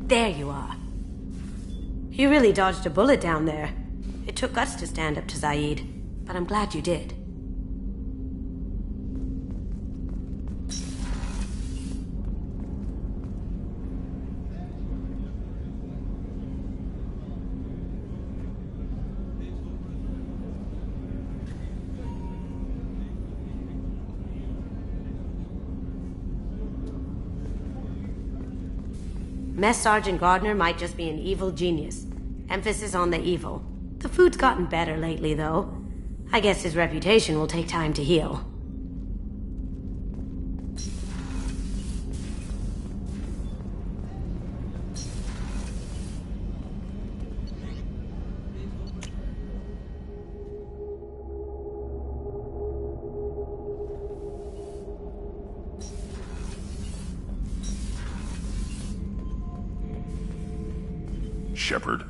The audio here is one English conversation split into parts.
There you are. You really dodged a bullet down there. It took guts to stand up to Zaid, but I'm glad you did. Mess Sergeant Gardner might just be an evil genius. Emphasis on the evil. The food's gotten better lately, though. I guess his reputation will take time to heal. Shepard.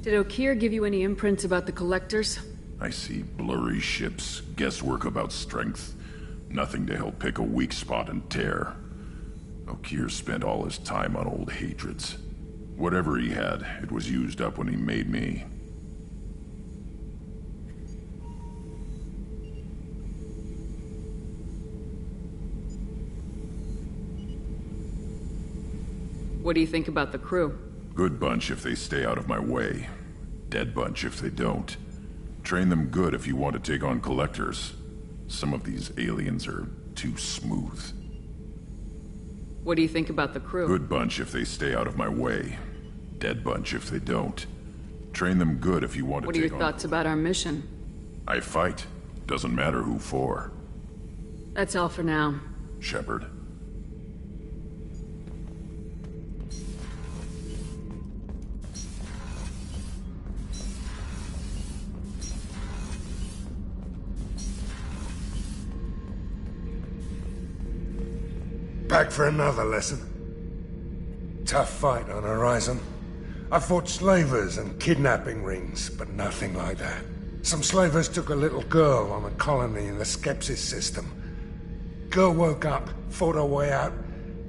Did Okeer give you any imprints about the Collectors? I see blurry ships, guesswork about strength. Nothing to help pick a weak spot and tear. Okeer spent all his time on old hatreds. Whatever he had, it was used up when he made me. What do you think about the crew? Good bunch if they stay out of my way. Dead bunch if they don't. Train them good if you want to take on Collectors. Some of these aliens are too smooth. What do you think about the crew? Good bunch if they stay out of my way. Dead bunch if they don't. Train them good if you want to take on... What are your thoughts about our mission? I fight. Doesn't matter who for. That's all for now. Shepard. Back for another lesson. Tough fight on Horizon. I fought slavers and kidnapping rings, but nothing like that. Some slavers took a little girl on a colony in the Skepsis system. Girl woke up, fought her way out,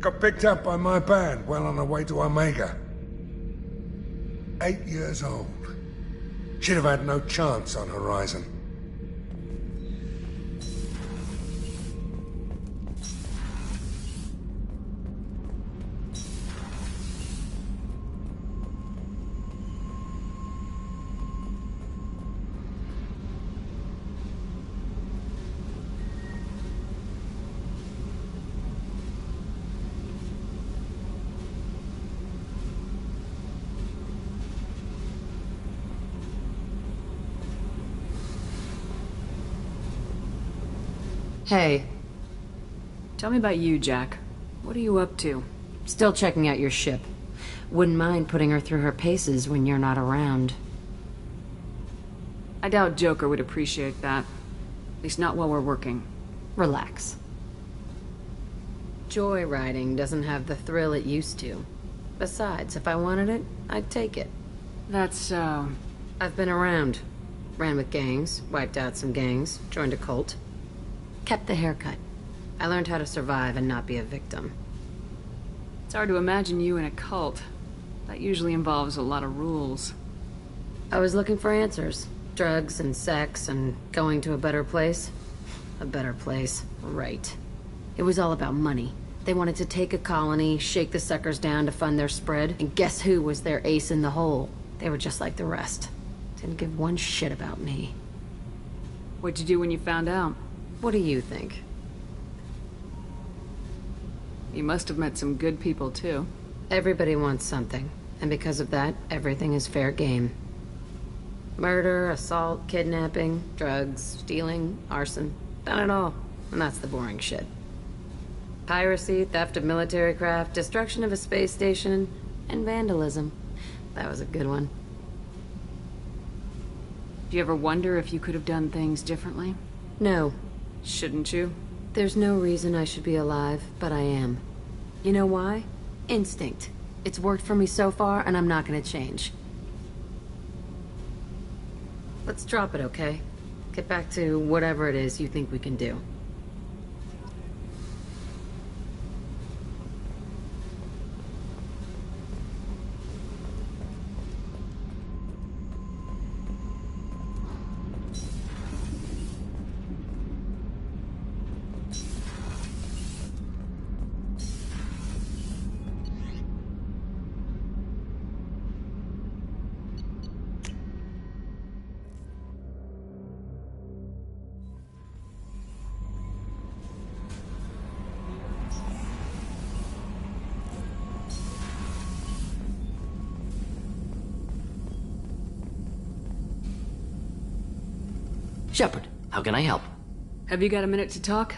got picked up by my band well on her way to Omega. 8 years old. She'd have had no chance on Horizon. Hey. Tell me about you, Jack. What are you up to? Still checking out your ship. Wouldn't mind putting her through her paces when you're not around. I doubt Joker would appreciate that. At least not while we're working. Relax. Joyriding doesn't have the thrill it used to. Besides, if I wanted it, I'd take it. That's so... I've been around. Ran with gangs, wiped out some gangs, joined a cult. Kept the haircut. I learned how to survive and not be a victim. It's hard to imagine you in a cult. That usually involves a lot of rules. I was looking for answers. Drugs and sex and going to a better place. A better place, right. It was all about money. They wanted to take a colony, shake the suckers down to fund their spread, and guess who was their ace in the hole? They were just like the rest. Didn't give one shit about me. What'd you do when you found out? What do you think? You must have met some good people, too. Everybody wants something, and because of that, everything is fair game. Murder, assault, kidnapping, drugs, stealing, arson, done it all. And that's the boring shit. Piracy, theft of military craft, destruction of a space station, and vandalism. That was a good one. Do you ever wonder if you could have done things differently? No, Shouldn't you? there's no reason I should be alive, but I am. You know why? Instinct. It's worked for me so far, and I'm not gonna change. Let's drop it, okay? Get back to whatever it is you think we can do. Shepard, how can I help? Have you got a minute to talk?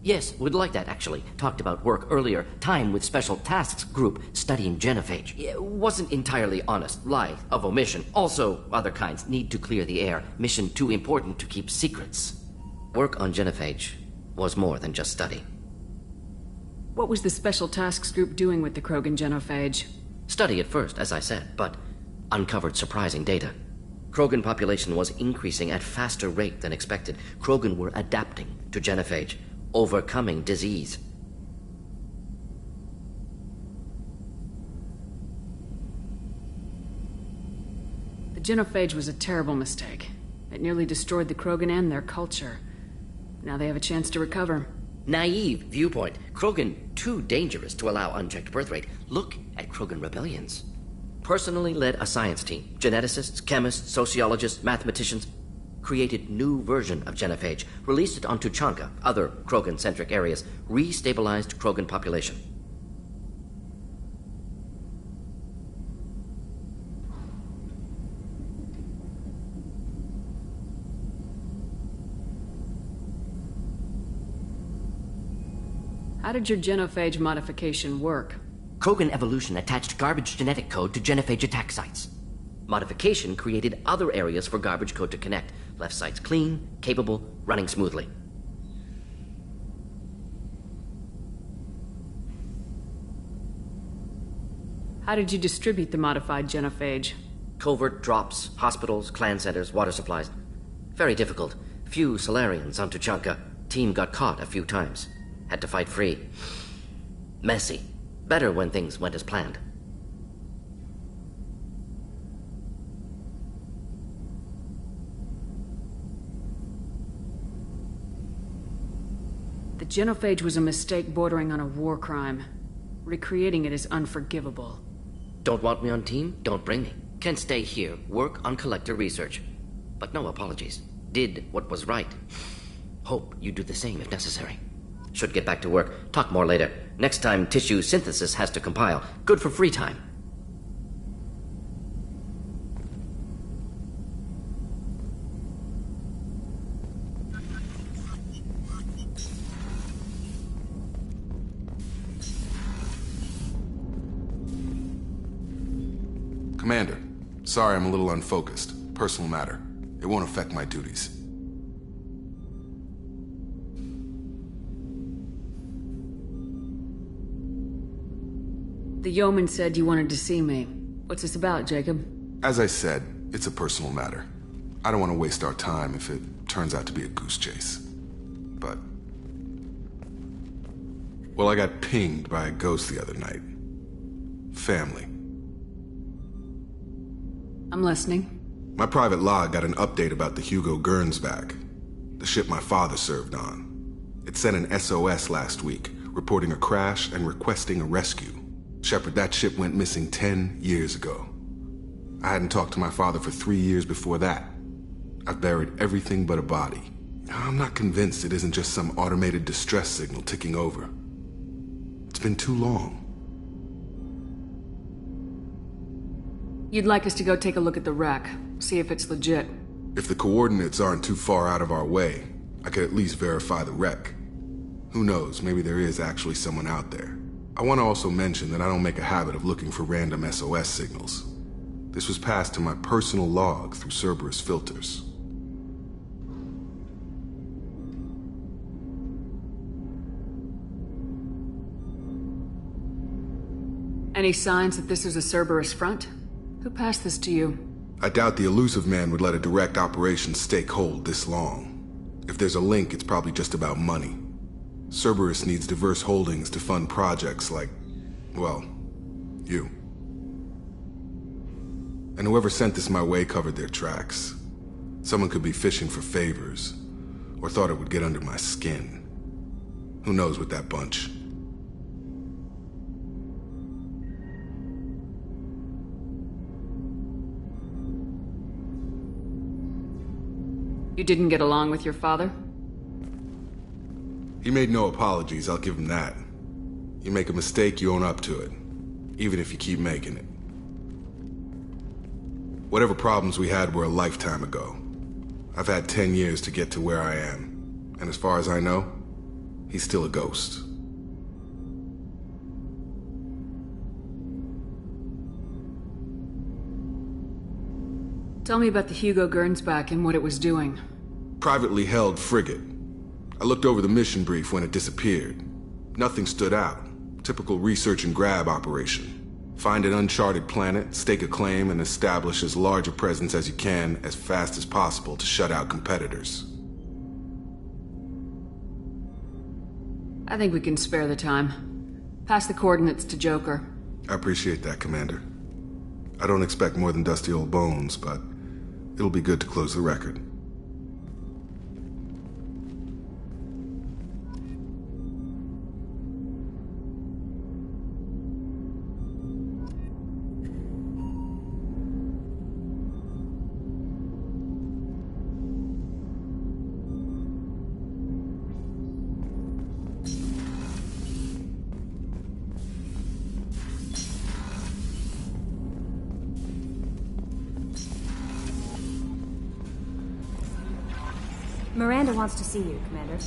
Yes, would like that, actually. Talked about work earlier. Time with Special Tasks Group studying genophage. Wasn't entirely honest. Lie of omission. Also, other kinds. Need to clear the air. Mission too important to keep secrets. Work on genophage was more than just study. What was the Special Tasks Group doing with the Krogan genophage? Study at first, as I said, but uncovered surprising data. Krogan population was increasing at faster rate than expected. Krogan were adapting to genophage, overcoming disease. The genophage was a terrible mistake. It nearly destroyed the Krogan and their culture. Now they have a chance to recover. Naive viewpoint. Krogan too dangerous to allow unchecked birth rate. Look at Krogan rebellions. Personally led a science team. Geneticists, chemists, sociologists, mathematicians. Created new version of genophage. Released it on Tuchanka, other Krogan-centric areas. Restabilized Krogan population. How did your genophage modification work? Krogan evolution attached garbage genetic code to genophage attack sites. Modification created other areas for garbage code to connect. Left sites clean, capable, running smoothly. How did you distribute the modified genophage? Covert drops, hospitals, clan centers, water supplies. Very difficult. Few Solarians on Tuchanka. Team got caught a few times. Had to fight free. Messy. Better when things went as planned. The genophage was a mistake bordering on a war crime. Recreating it is unforgivable. Don't want me on team? Don't bring me. Can stay here, work on collector research. But no apologies. Did what was right. Hope you do the same if necessary. Should get back to work. Talk more later. Next time, tissue synthesis has to compile. Good for free time. Commander, sorry I'm a little unfocused. Personal matter. It won't affect my duties. The yeoman said you wanted to see me. What's this about, Jacob? As I said, it's a personal matter. I don't want to waste our time if it turns out to be a goose chase. But... well, I got pinged by a ghost the other night. Family. I'm listening. My private log got an update about the Hugo Gernsback, the ship my father served on. It sent an SOS last week, reporting a crash and requesting a rescue. Shepard, that ship went missing 10 years ago. I hadn't talked to my father for 3 years before that. I've buried everything but a body. I'm not convinced it isn't just some automated distress signal ticking over. It's been too long. You'd like us to go take a look at the wreck, see if it's legit. If the coordinates aren't too far out of our way, I could at least verify the wreck. Who knows, maybe there is actually someone out there. I want to also mention that I don't make a habit of looking for random SOS signals. This was passed to my personal log through Cerberus filters. Any signs that this is a Cerberus front? Who passed this to you? I doubt the elusive man would let a direct operation stake hold this long. If there's a link, it's probably just about money. Cerberus needs diverse holdings to fund projects like, well, you. And whoever sent this my way covered their tracks. Someone could be fishing for favors, or thought it would get under my skin. Who knows with that bunch? You didn't get along with your father? He made no apologies, I'll give him that. You make a mistake, you own up to it. Even if you keep making it. Whatever problems we had were a lifetime ago. I've had 10 years to get to where I am. And as far as I know, he's still a ghost. Tell me about the Hugo Gernsback and what it was doing. Privately held frigate. I looked over the mission brief when it disappeared. Nothing stood out. Typical research and grab operation. Find an uncharted planet, stake a claim, and establish as large a presence as you can as fast as possible to shut out competitors. I think we can spare the time. Pass the coordinates to Joker. I appreciate that, Commander. I don't expect more than dusty old bones, but it'll be good to close the record. Miranda wants to see you, Commander.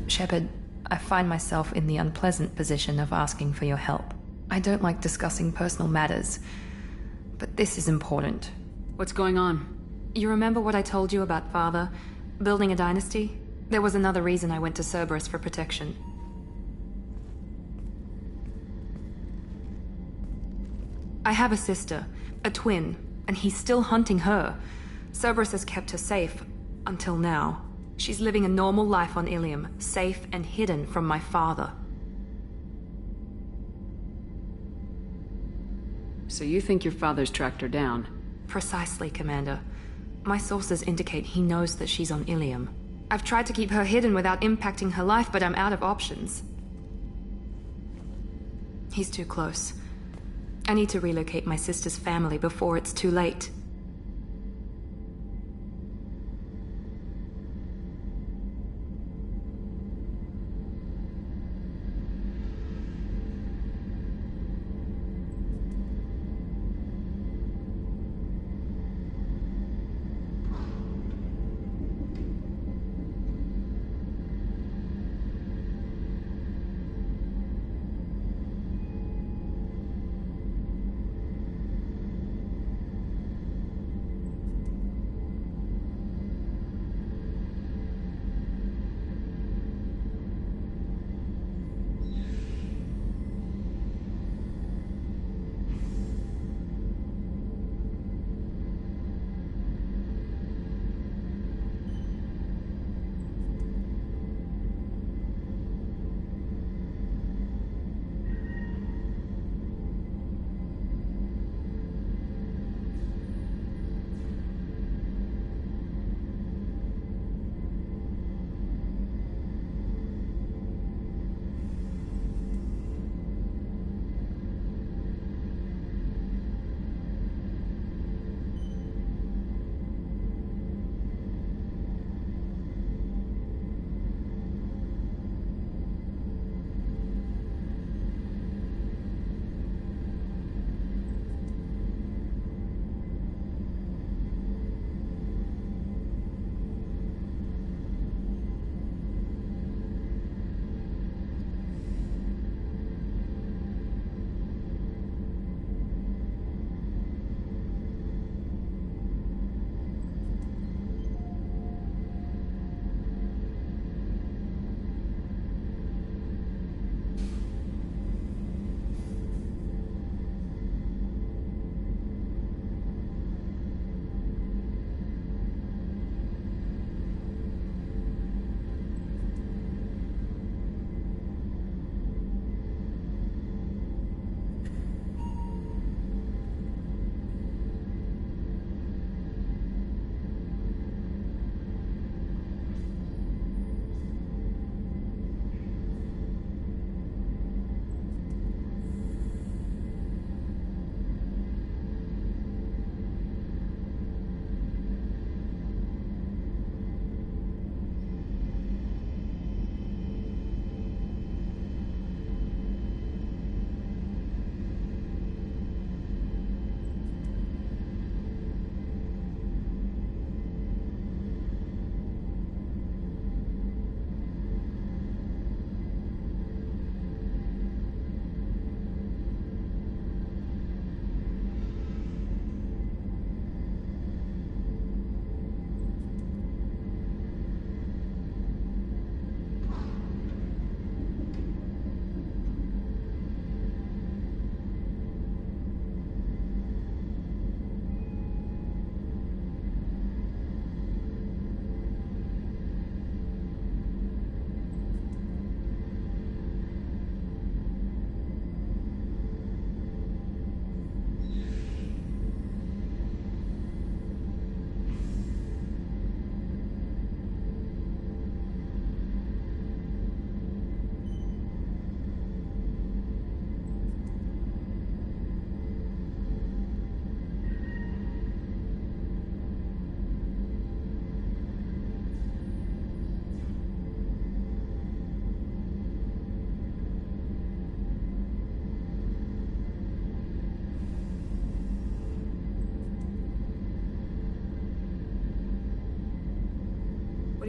Shepard, I find myself in the unpleasant position of asking for your help. I don't like discussing personal matters, but this is important. What's going on? You remember what I told you about Father? Building a dynasty? There was another reason I went to Cerberus for protection. I have a sister, a twin, and he's still hunting her. Cerberus has kept her safe, until now. She's living a normal life on Ilium, safe and hidden from my father. So you think your father's tracked her down? Precisely, Commander. My sources indicate he knows that she's on Ilium. I've tried to keep her hidden without impacting her life, but I'm out of options. He's too close. I need to relocate my sister's family before it's too late.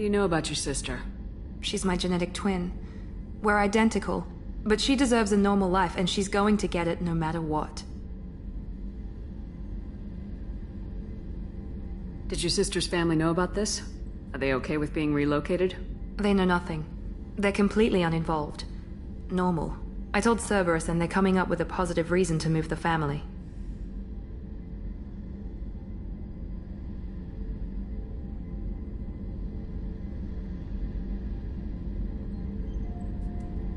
do you know about your sister? She's my genetic twin. We're identical, but she deserves a normal life, and she's going to get it no matter what. Did your sister's family know about this? Are they okay with being relocated? They know nothing. They're completely uninvolved. Normal. I told Cerberus, and they're coming up with a positive reason to move the family.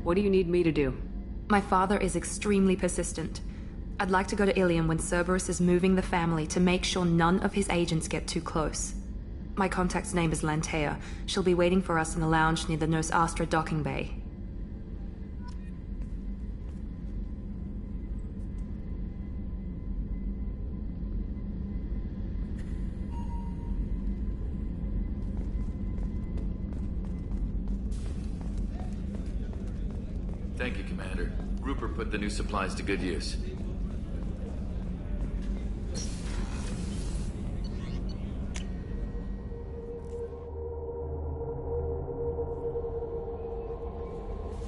What do you need me to do? My father is extremely persistent. I'd like to go to Ilium when Cerberus is moving the family to make sure none of his agents get too close. My contact's name is Lantea. She'll be waiting for us in the lounge near the Nos Astra docking bay. Thank you, Commander. Rupert put the new supplies to good use.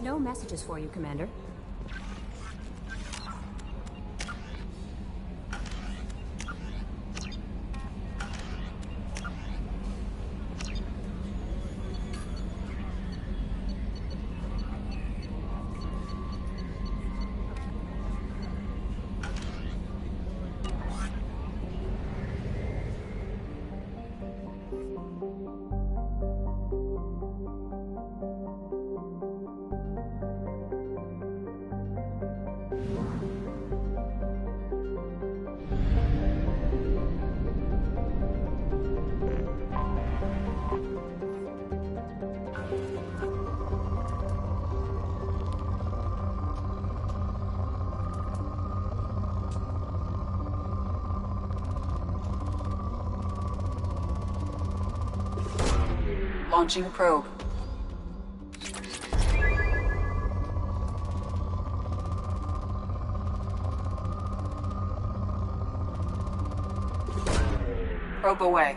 No messages for you, Commander. Launching probe. Probe away.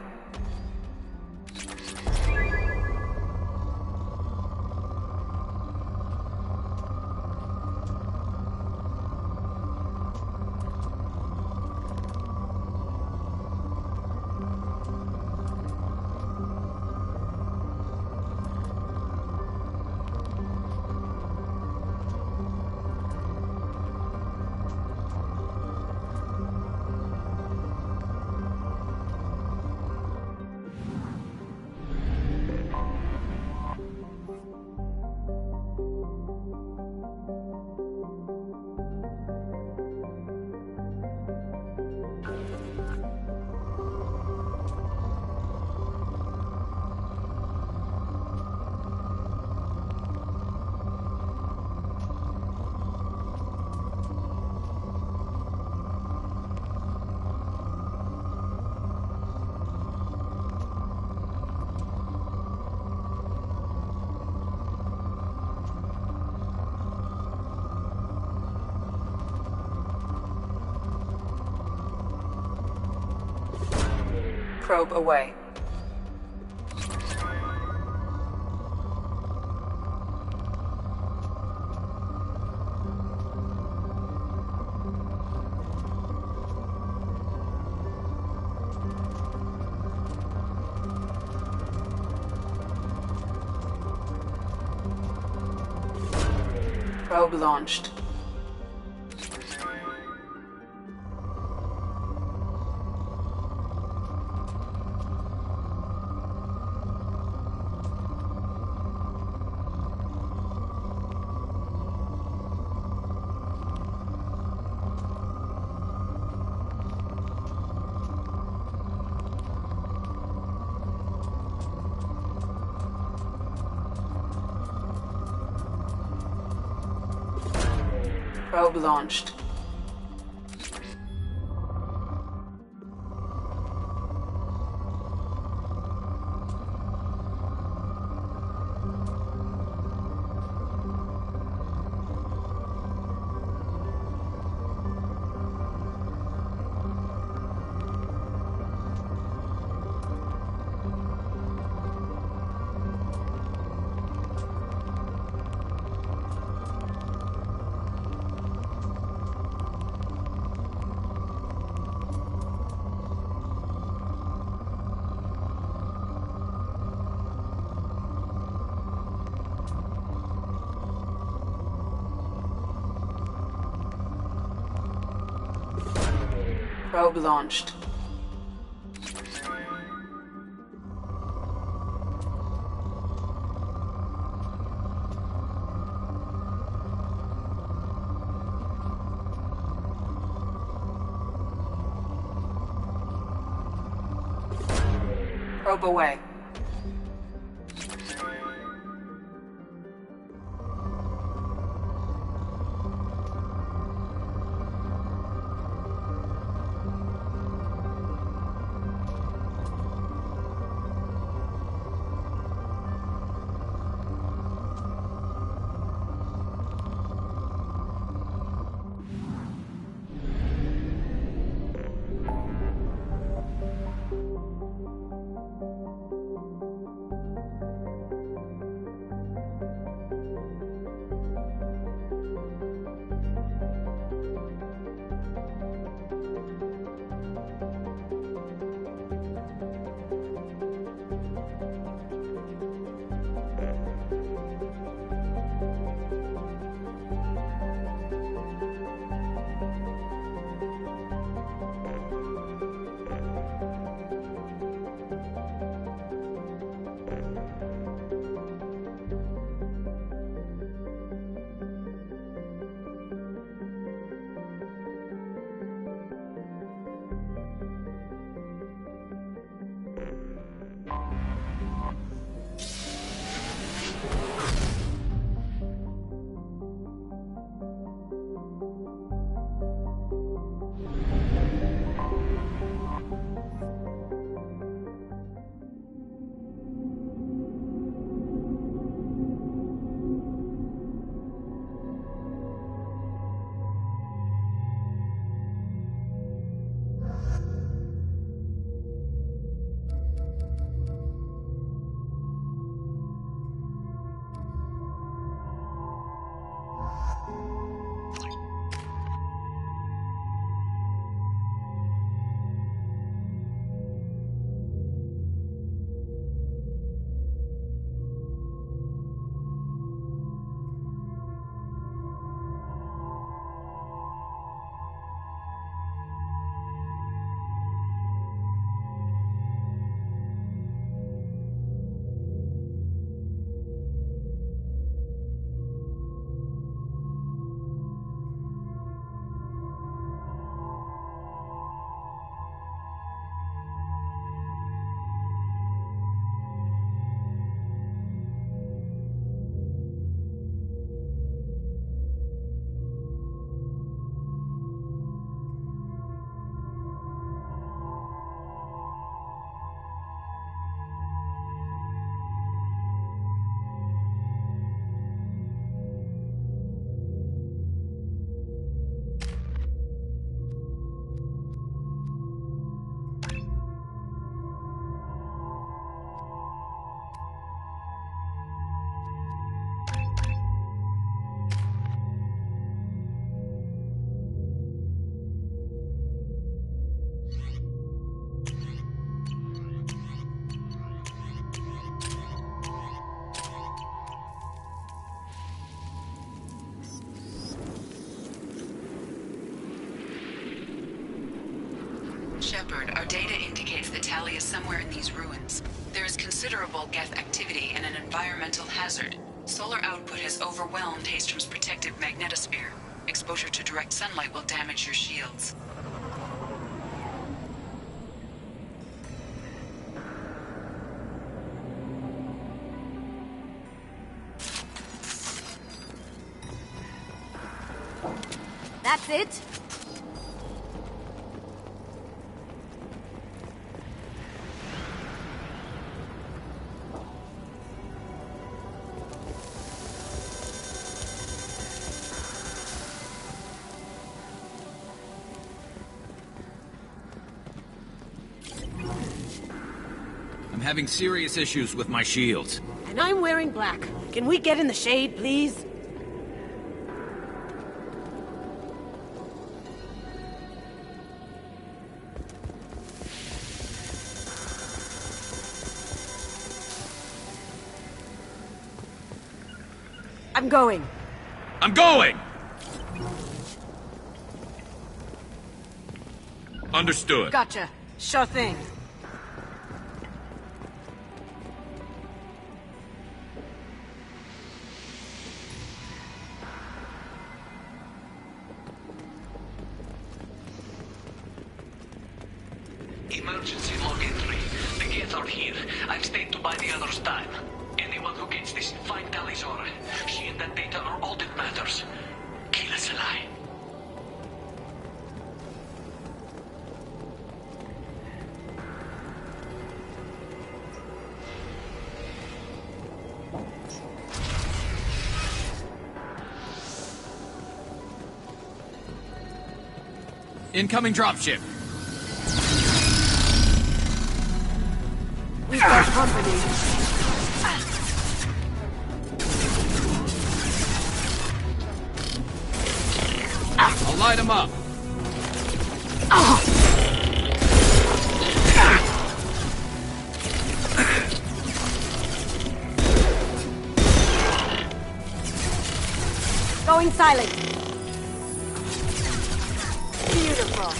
Probe away. Probe launched. Probe launched. Probe launched. Probe away. Shepard, our data indicates that Tali is somewhere in these ruins. There is considerable Geth activity and an environmental hazard. Solar output has overwhelmed Hastrom's protective magnetosphere. Exposure to direct sunlight will damage your shields. That's it? I'm having serious issues with my shields. And I'm wearing black. Can we get in the shade, please? I'm going. I'm going! Understood. Gotcha. Sure thing. Emergency log entry. The gates are here. I've stayed to buy the others time. Anyone who gets this, find Talizora. She and that data are all that matters. Kill us alive. Incoming dropship. We've got company. I'll light him up. Going silent. Beautiful.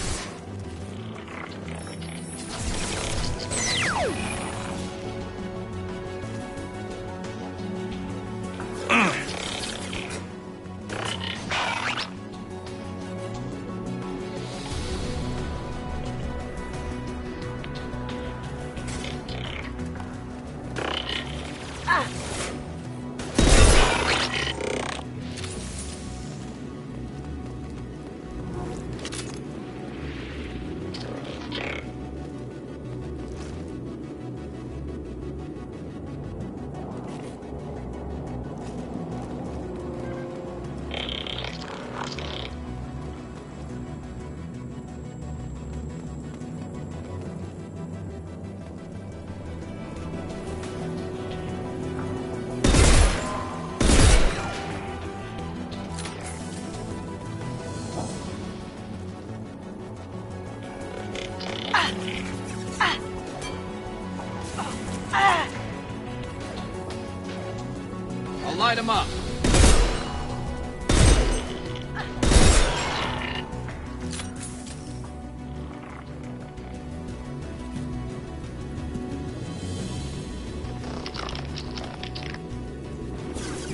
I'll light him up.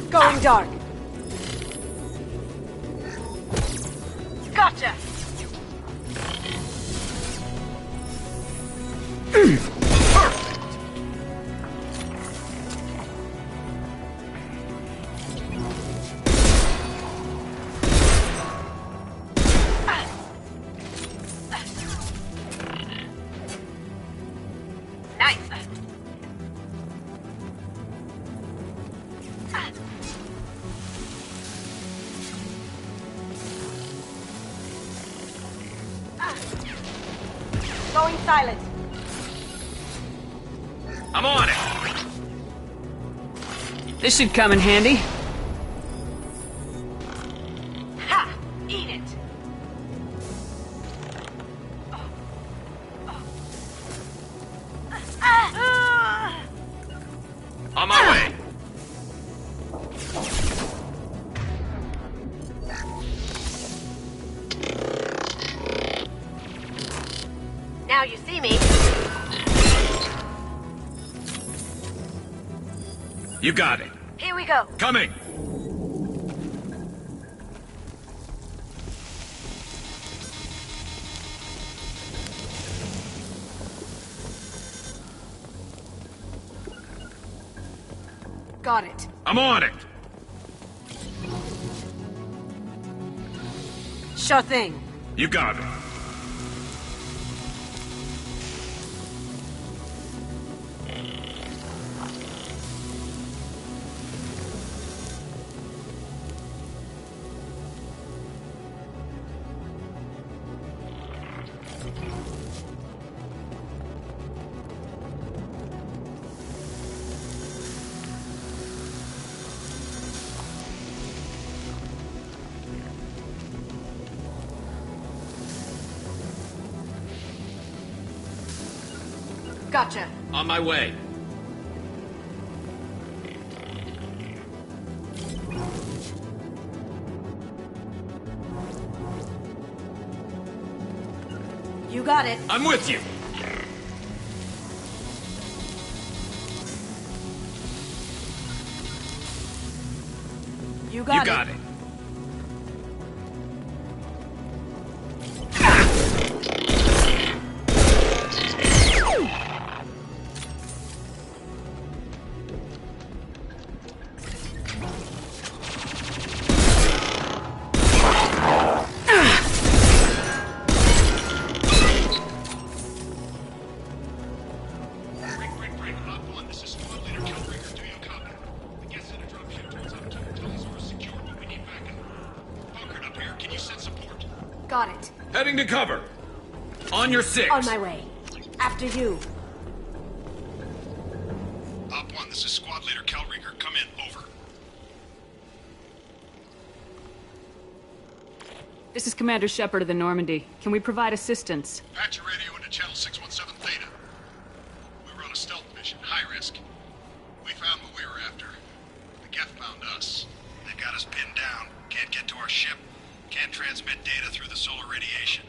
Going dark. Gotcha. Going silent. I'm on it. This should come in handy. Ha! Eat it. On my way. Now you see me. You got it. Here we go. Coming. Got it. I'm on it. Sure thing. You got it. Gotcha. On my way. You got it. I'm with you. You got You got it. it. Got it. Heading to cover. On your 6. On my way. After you. Op 1, this is Squad Leader Calringer. Come in, over. This is Commander Shepard of the Normandy. Can we provide assistance? Patch your radio into channel 617 Theta. We were on a stealth mission, high risk. We found what we were after. The Geth found us. They've got us pinned down. Can't get to our ship. Can't transmit data through the solar radiation.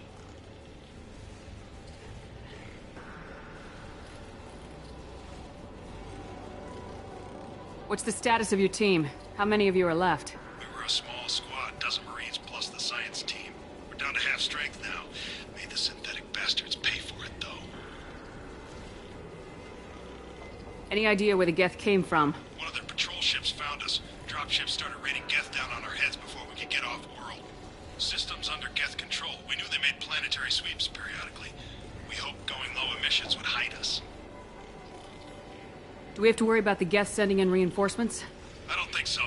What's the status of your team? How many of you are left? We were a small squad, dozen Marines plus the science team. We're down to half strength now. Made the synthetic bastards pay for it, though. Any idea where the Geth came from? One of their patrol ships found us. Dropships started raining Geth down on our heads before we could get off-world. Systems under Geth control. We knew they made planetary sweeps periodically. We hoped going low emissions would hide us. Do we have to worry about the Geth sending in reinforcements? I don't think so.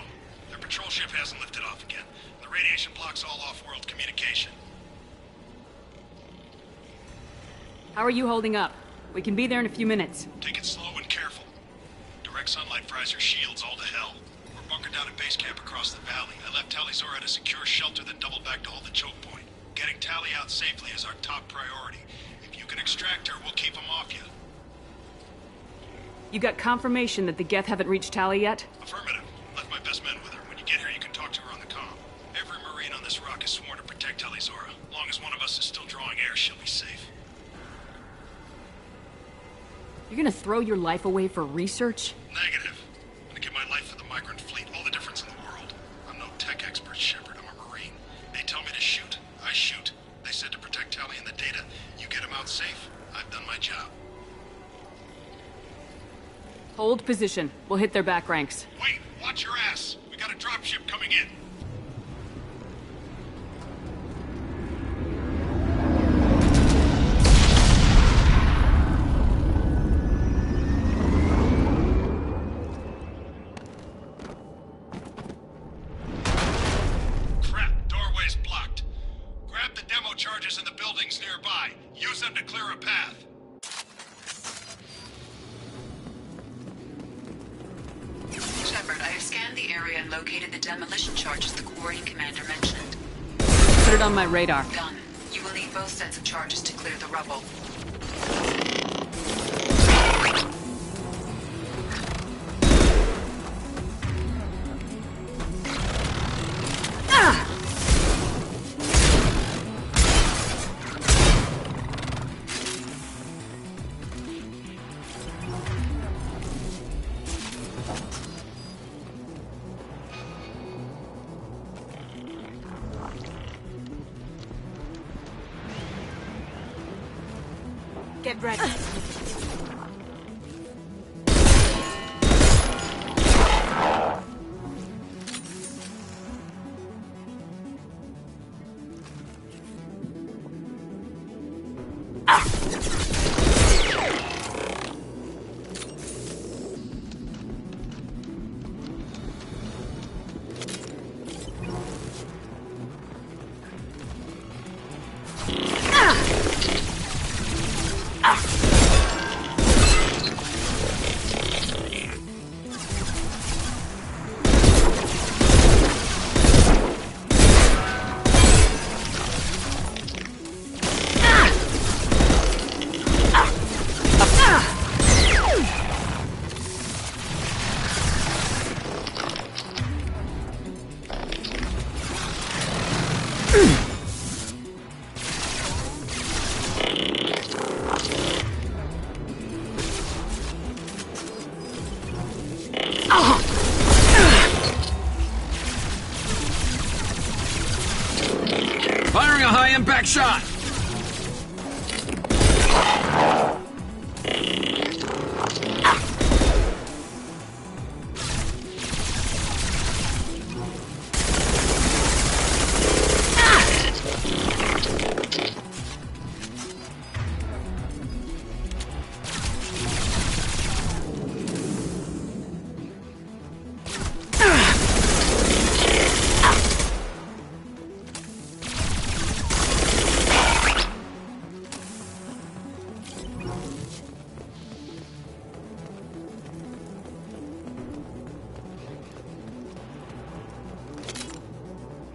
Their patrol ship hasn't lifted off again. The radiation blocks all off-world communication. How are you holding up? We can be there in a few minutes. Take it slow and careful. Direct sunlight fries your shields all to hell. We're bunkered down at base camp across the valley. I left Tali'Zorah at a secure shelter, then doubled back to hold the choke point. Getting Tali out safely is our top priority. If you can extract her, we'll keep them off you. You got confirmation that the Geth haven't reached Tali yet? Affirmative. Left my best men with her. When you get here, you can talk to her on the comm. Every Marine on this rock is sworn to protect Tali'Zorah. Long as one of us is still drawing air, she'll be safe. You're gonna throw your life away for research? Negative. I'm gonna give my life for the migrant fleet, all the difference in the world. I'm no tech expert, Shepard. I'm a Marine. They tell me to shoot. I shoot. They said to protect Tali and the data. You get them out safe. I've done my job. Hold position. We'll hit their back ranks. Wait! Watch your ass! We got a dropship coming in! Crap! Doorway's blocked. Grab the demo charges in the buildings nearby. Use them to clear a path. Shepard, I have scanned the area and located the demolition charges the quarry commander mentioned. Put it on my radar. Done. You will need both sets of charges to clear the rubble. Get ready. Crack shot!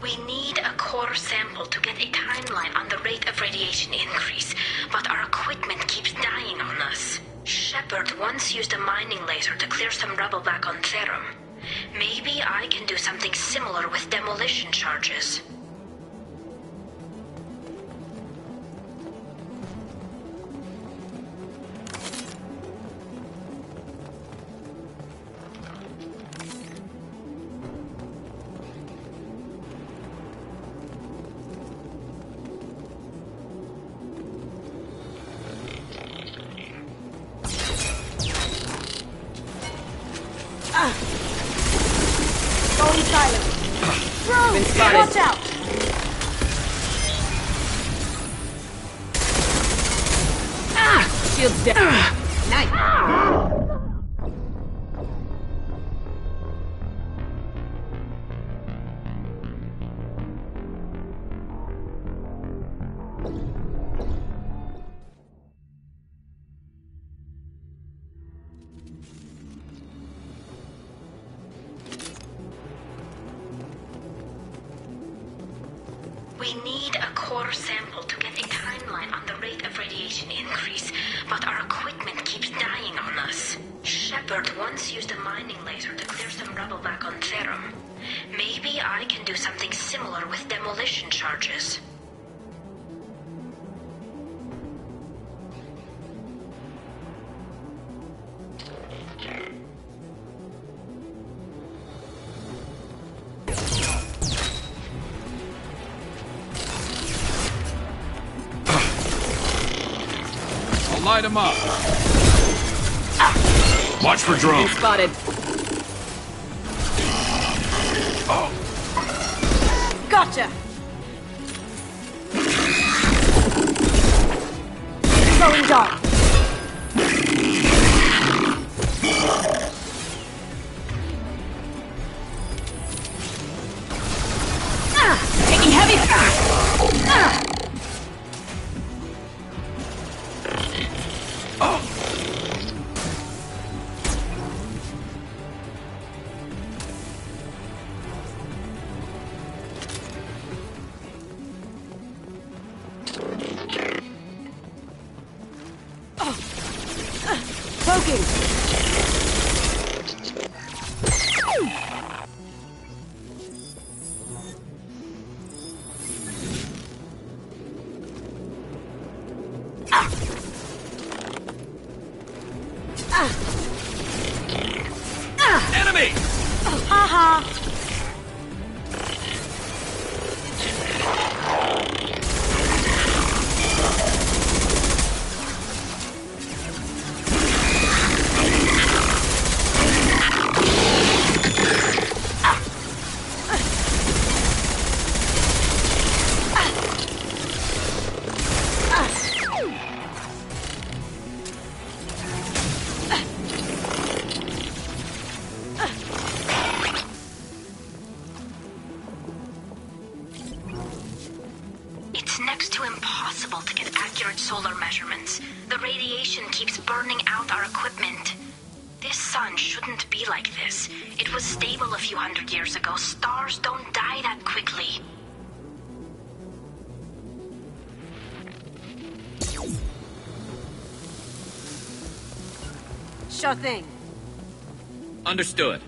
We need a core sample to get a timeline on the rate of radiation increase, but our equipment keeps dying on us. Shepard once used a mining laser to clear some rubble back on Therum. Maybe I can do something similar with demolition charges. Going silent. Bro, watch out! Shield's down. Nice. We need a core sample to get a timeline on the rate of radiation increase, but our equipment keeps dying on us. Shepard once used a mining laser to clear some rubble back on Therum. Maybe I can do something similar with demolition charges. Light him up. Watch for drones. Spotted. Gotcha! Going dark. Taking heavy. Poking. Enemy! Haha. It's next to impossible to get accurate solar measurements. The radiation keeps burning out our equipment. This sun shouldn't be like this. It was stable a few hundred years ago. Stars don't die that quickly. Sure thing. Understood.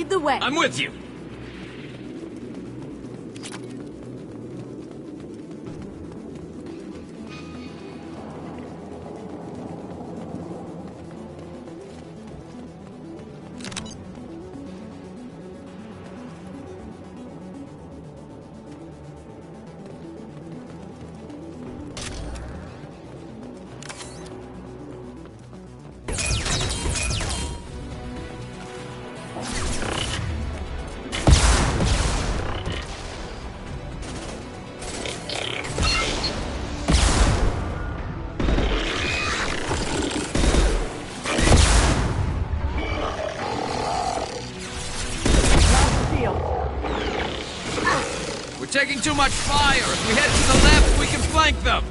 Lead the way. I'm with you. Taking too much fire. If we head to the left, we can flank them.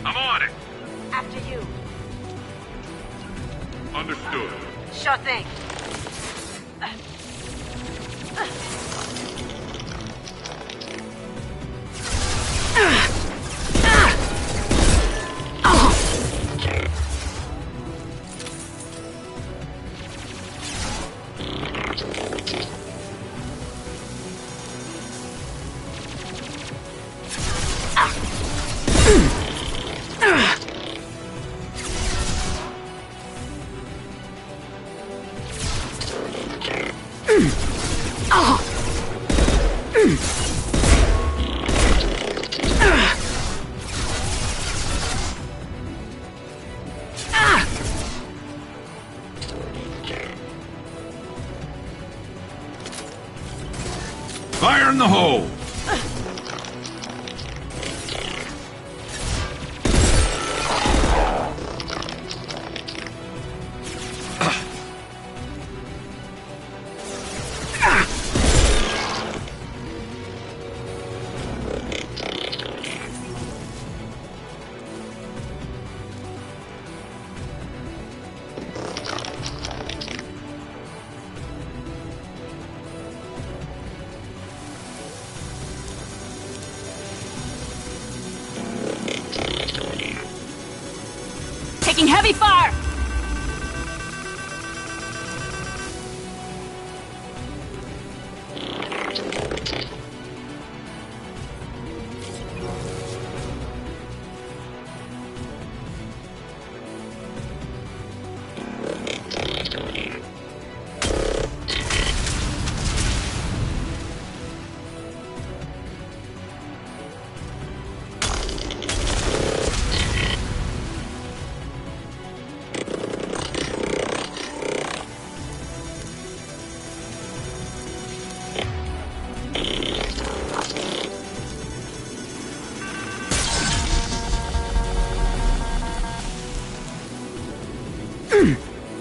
I'm on it. After you. Understood. Sure thing. Fire in the hole! Taking heavy fire!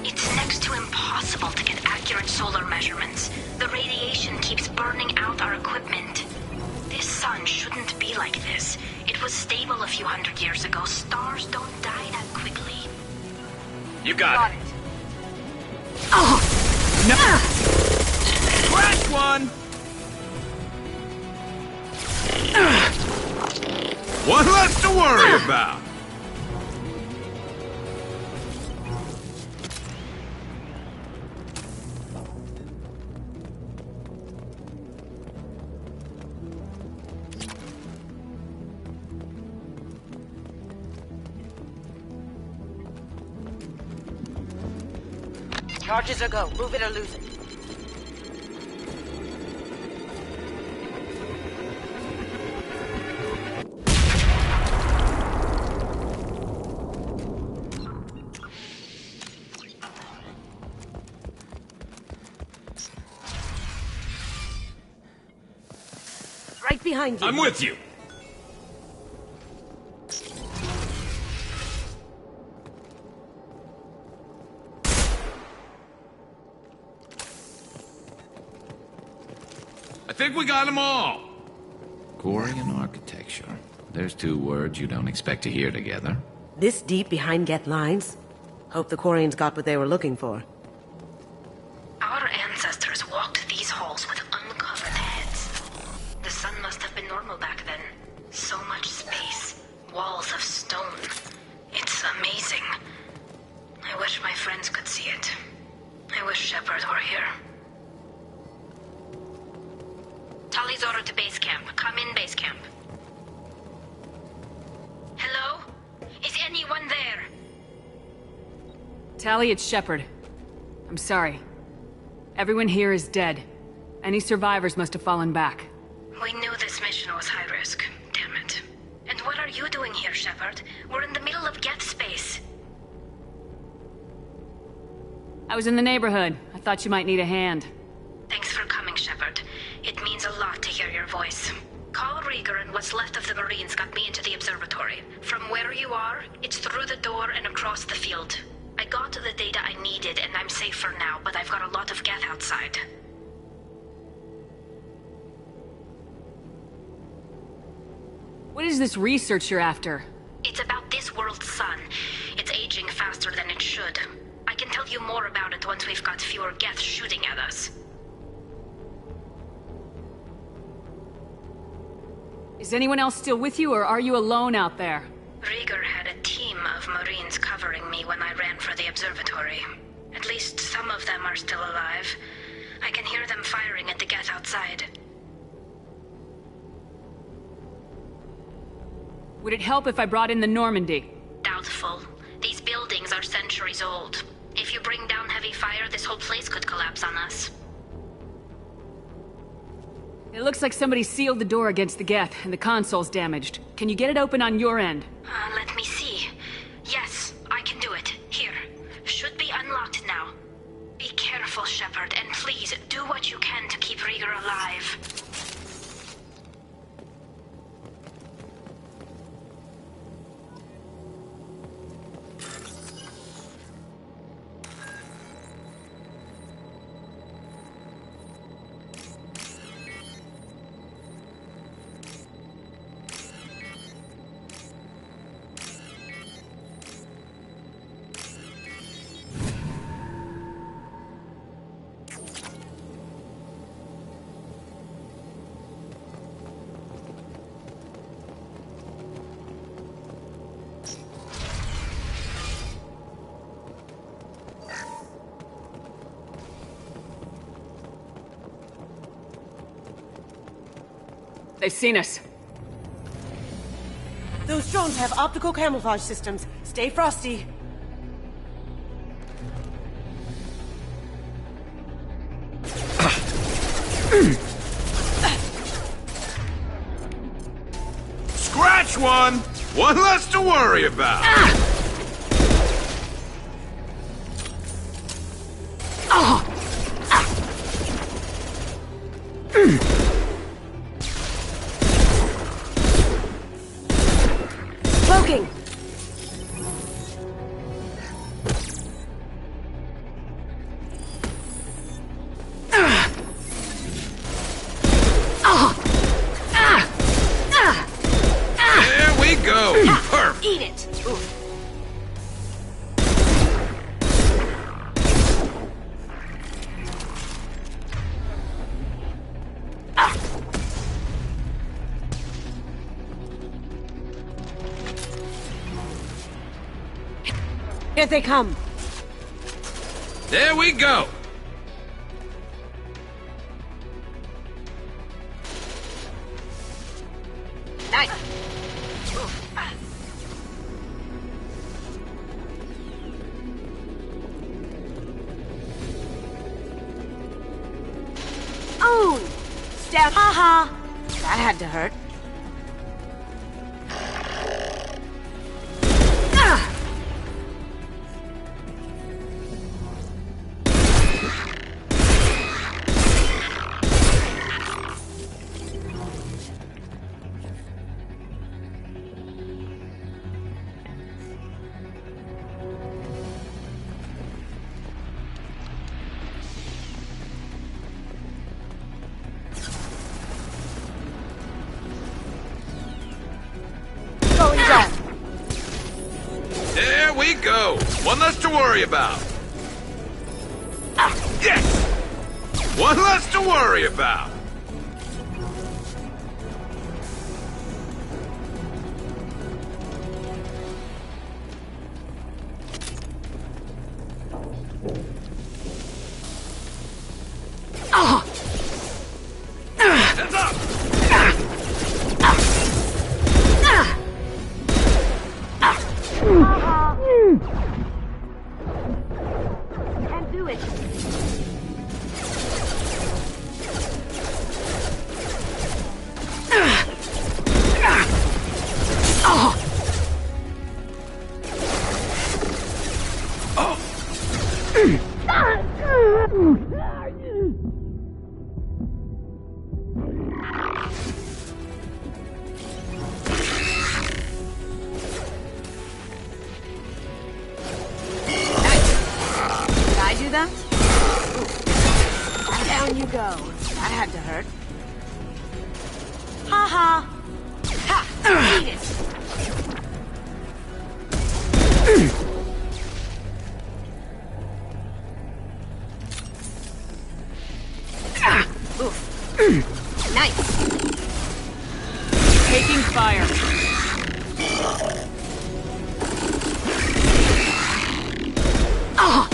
It's next to impossible to get accurate solar measurements. The radiation keeps burning out our equipment. This sun shouldn't be like this. It was stable a few hundred years ago. Stars don't die that quickly. You got it. Oh! No! Crash one! One less to worry about. Charges are go. Move it or lose it. Right behind you. I'm with you. I think we got them all. Quarian architecture. There's two words you don't expect to hear together. This deep behind Get lines? Hope the Quarians got what they were looking for. Our ancestors walked these halls with uncovered heads. The sun must have been normal back then. so much space. Walls of stone. It's amazing. I wish my friends could see it. I wish Shepard were here. Tali's order to base camp. Come in, base camp. Hello? Is anyone there? Tali, it's Shepard. I'm sorry. Everyone here is dead. Any survivors must have fallen back. We knew this mission was high risk. Damn it. And what are you doing here, Shepard? We're in the middle of Geth space. I was in the neighborhood. I thought you might need a hand. Thanks for coming, Shepard. It means a lot to hear your voice. Call Rieger and what's left of the Marines got me into the observatory. From where you are, it's through the door and across the field. I got the data I needed and I'm safe for now, but I've got a lot of Geth outside. What is this research you're after? It's about this world's sun. It's aging faster than it should. I can tell you more about it once we've got fewer Geth shooting at us. Is anyone else still with you, or are you alone out there? Rieger had a team of Marines covering me when I ran for the observatory. At least some of them are still alive. I can hear them firing at the Geth outside. Would it help if I brought in the Normandy? Doubtful. These buildings are centuries old. If you bring down heavy fire, this whole place could collapse on us. It looks like somebody sealed the door against the Geth, and the console's damaged. Can you get it open on your end? Let me see. Yes, I can do it. Here. Should be unlocked now. Be careful, Shepard, and please do what you can to keep Rieger alive. They've seen us. Those drones have optical camouflage systems. Stay frosty. Scratch one! One less to worry about! Cloaking! There we go! Perfect! Eat it! Here they come! There we go! Nice! Own! Stab! Haha! That had to hurt. There we go! One less to worry about! Yes! One less to worry about! do it. Down you go. That had to hurt. Ha ha! Ha! Eat it! Oof. Nice! Taking fire. Oh!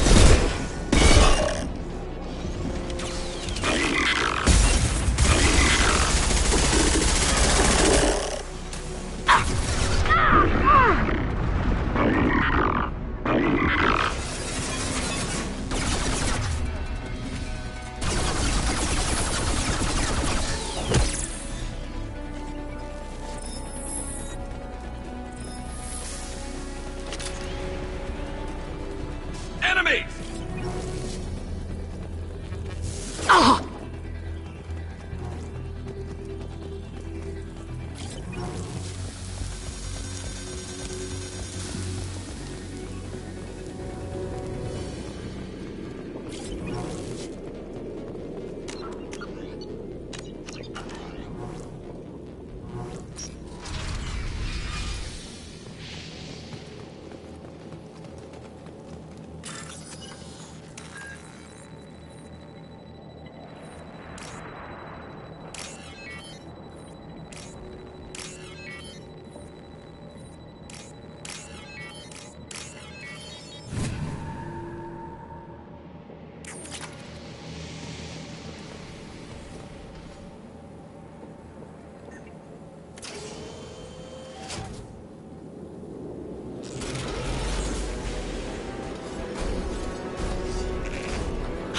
Enemies! Oh!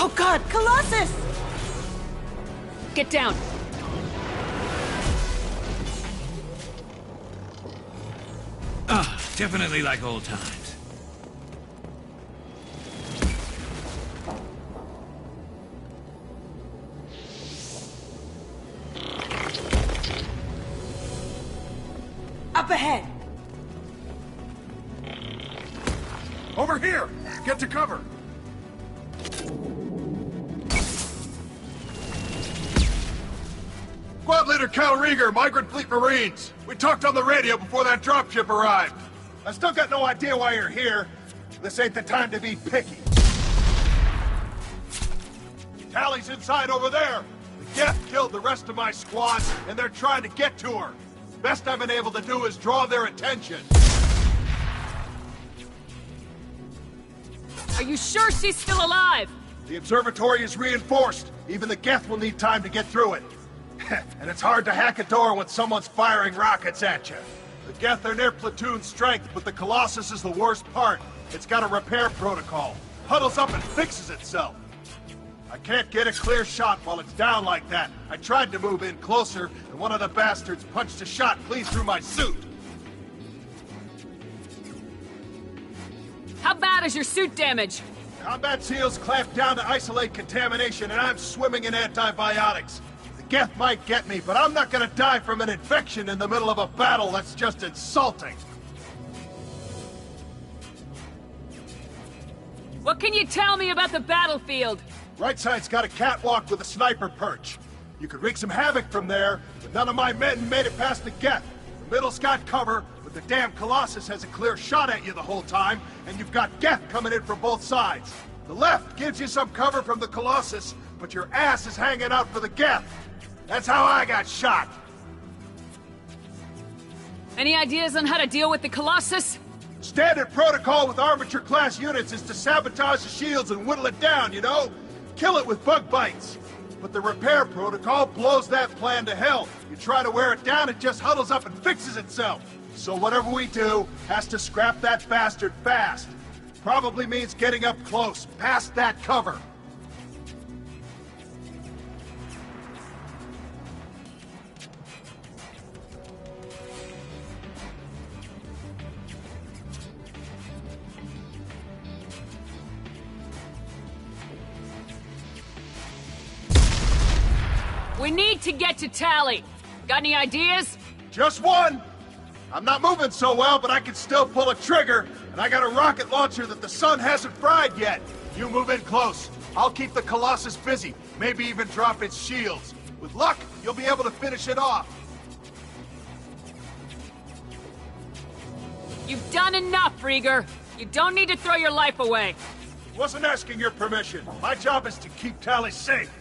Oh god, Colossus! Get down! Ah, definitely like old times. Up ahead! Over here! Get to cover! Squad Leader Cal Rieger, Migrant Fleet Marines. We talked on the radio before that dropship arrived. I still got no idea why you're here. This ain't the time to be picky. Tally's inside over there. The Geth killed the rest of my squad, and they're trying to get to her. Best I've been able to do is draw their attention. Are you sure she's still alive? The observatory is reinforced. Even the Geth will need time to get through it. And it's hard to hack a door when someone's firing rockets at you. The Geth are near platoon strength, but the Colossus is the worst part. It's got a repair protocol. Huddles up and fixes itself. I can't get a clear shot while it's down like that. I tried to move in closer, and one of the bastards punched a shot clean through my suit. How bad is your suit damage? Combat SEALs clamped down to isolate contamination, and I'm swimming in antibiotics. The Geth might get me, but I'm not gonna die from an infection in the middle of a battle. That's just insulting. What can you tell me about the battlefield? Right side's got a catwalk with a sniper perch. You could wreak some havoc from there, but none of my men made it past the Geth. The middle's got cover, but the damn Colossus has a clear shot at you the whole time, and you've got Geth coming in from both sides. The left gives you some cover from the Colossus, but your ass is hanging out for the Geth. That's how I got shot. Any ideas on how to deal with the Colossus? Standard protocol with armature-class units is to sabotage the shields and whittle it down, you know? Kill it with bug bites. But the repair protocol blows that plan to hell. You try to wear it down, it just huddles up and fixes itself. So whatever we do has to scrap that bastard fast. Probably means getting up close, past that cover. We need to get to Tally. Got any ideas? Just one! I'm not moving so well, but I can still pull a trigger, and I got a rocket launcher that the sun hasn't fried yet. You move in close. I'll keep the Colossus busy, maybe even drop its shields. With luck, you'll be able to finish it off. You've done enough, Rieger. You don't need to throw your life away. Wasn't asking your permission. My job is to keep Tally safe.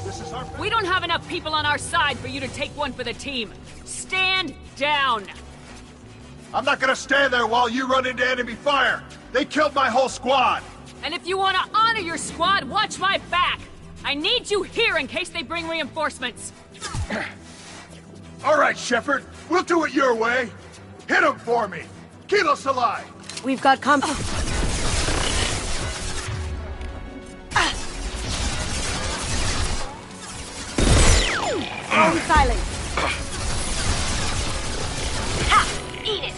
This is our... We don't have enough people on our side for you to take one for the team. Stand down! I'm not gonna stand there while you run into enemy fire! They killed my whole squad! And if you want to honor your squad, watch my back! I need you here in case they bring reinforcements! All right, Shepard. We'll do it your way. Hit him for me! Kilo Salai! We've got Phone silent. Ha! Eat it!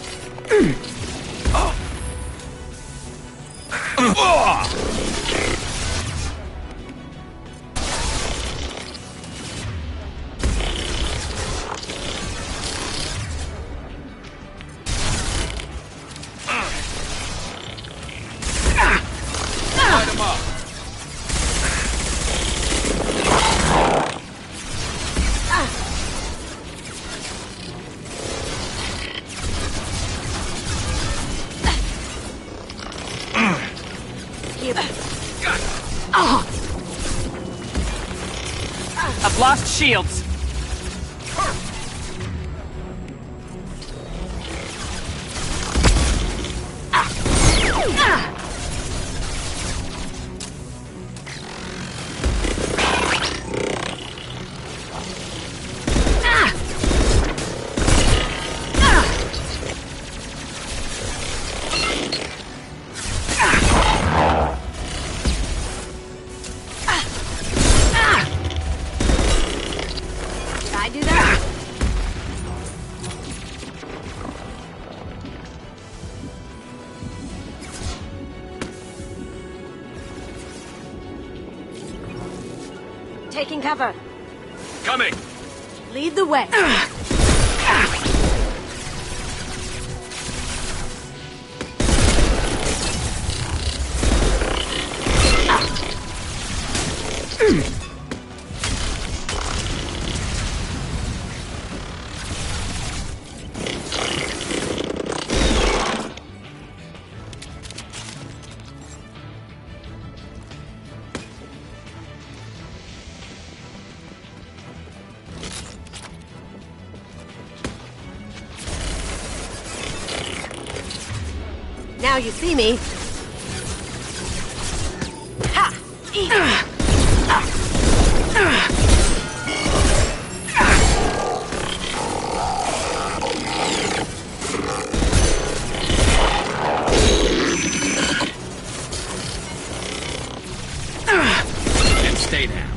Light him up. I've lost shields. Taking cover. Coming. Lead the way. Now you see me. Ha! Eat it. And stay down.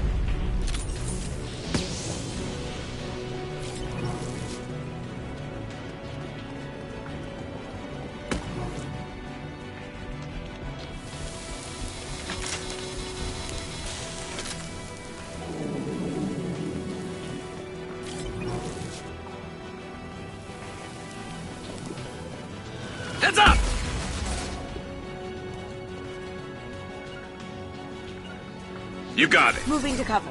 Heads up! You got it. Moving to cover.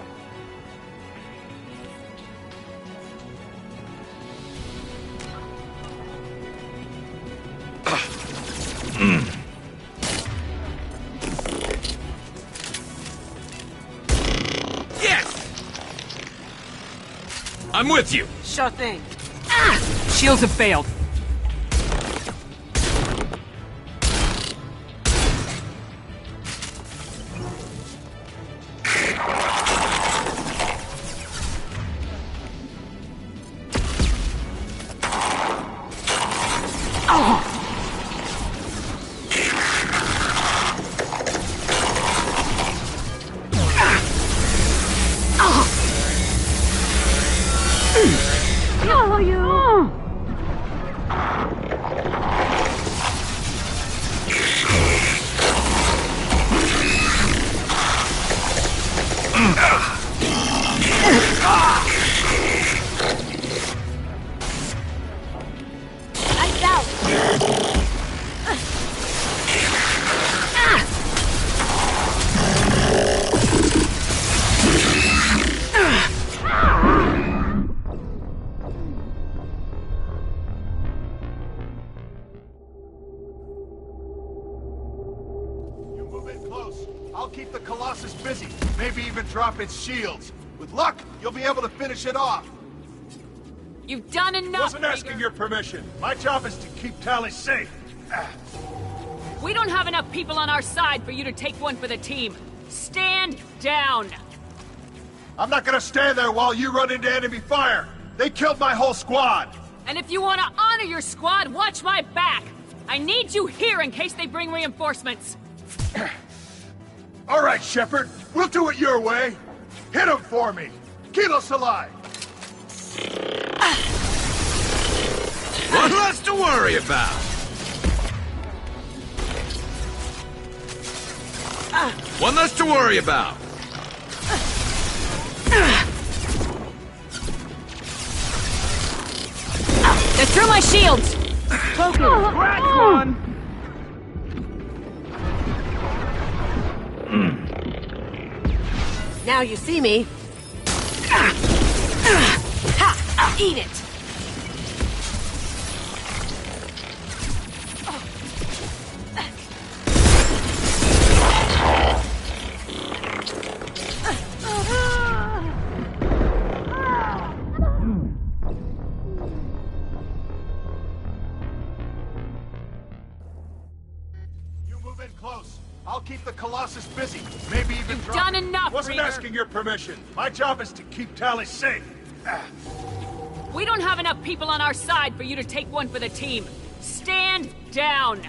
Yes! I'm with you. Sure thing. Shields have failed. Lights out! You move in close. I'll keep the Colossus busy. Maybe even drop its shields. With luck, you'll be able to finish it off. You've done enough, Wasn't asking your permission. My job is to keep Tally safe. We don't have enough people on our side for you to take one for the team. Stand down! I'm not gonna stand there while you run into enemy fire. They killed my whole squad. And if you want to honor your squad, watch my back! I need you here in case they bring reinforcements. All right, Shepard. We'll do it your way. Hit him for me. Kilo Salai. One less to worry about. One less to worry about. They're through my shields! Crack one! Now you see me. Ha! Eat it! You move in close. I'll keep the Colossus busy. Maybe even You've done enough, Wasn't Rieger. asking your permission. My job is to keep Tally safe. We don't have enough people on our side for you to take one for the team. Stand down!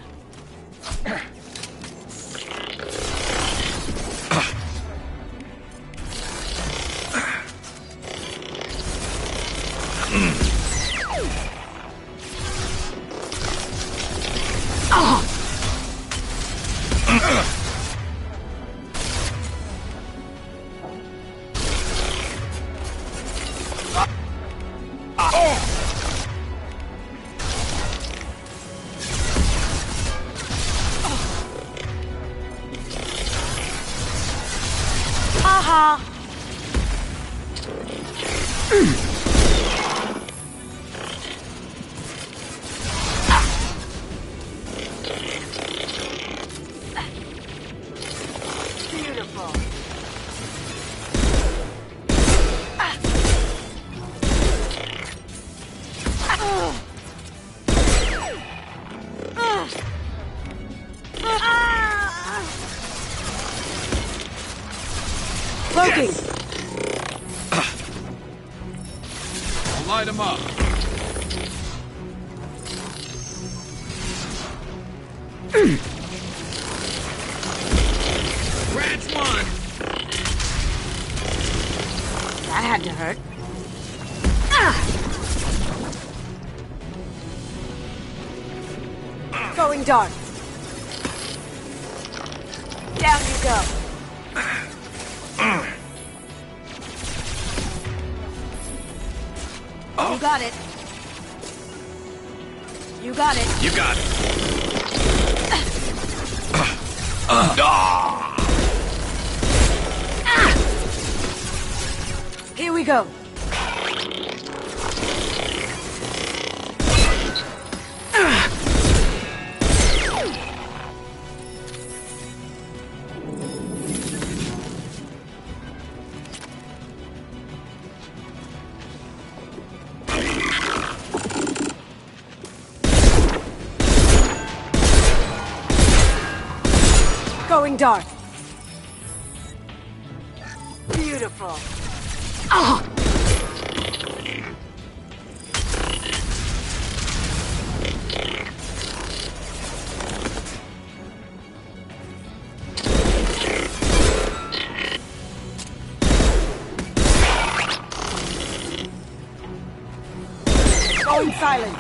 Haha! Beautiful. Cloaking! I'll light him up. Scratch one. That had to hurt. Going dark. Down you go. You got it. You got it. You got it. Here we go. Going dark. Beautiful. Oh! Going silent.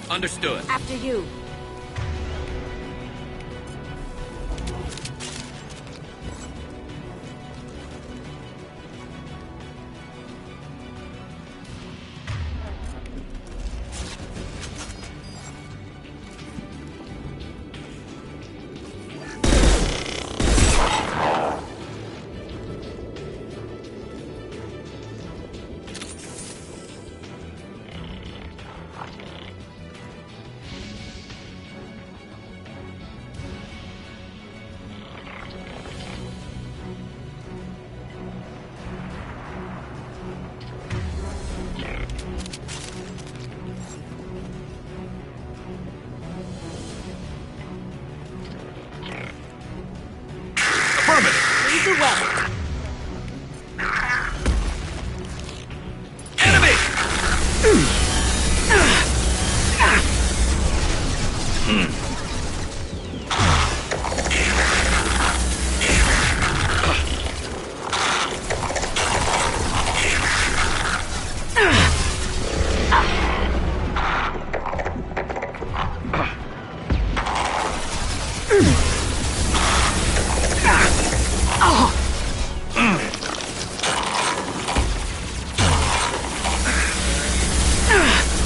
Understood. After you. Lead the way.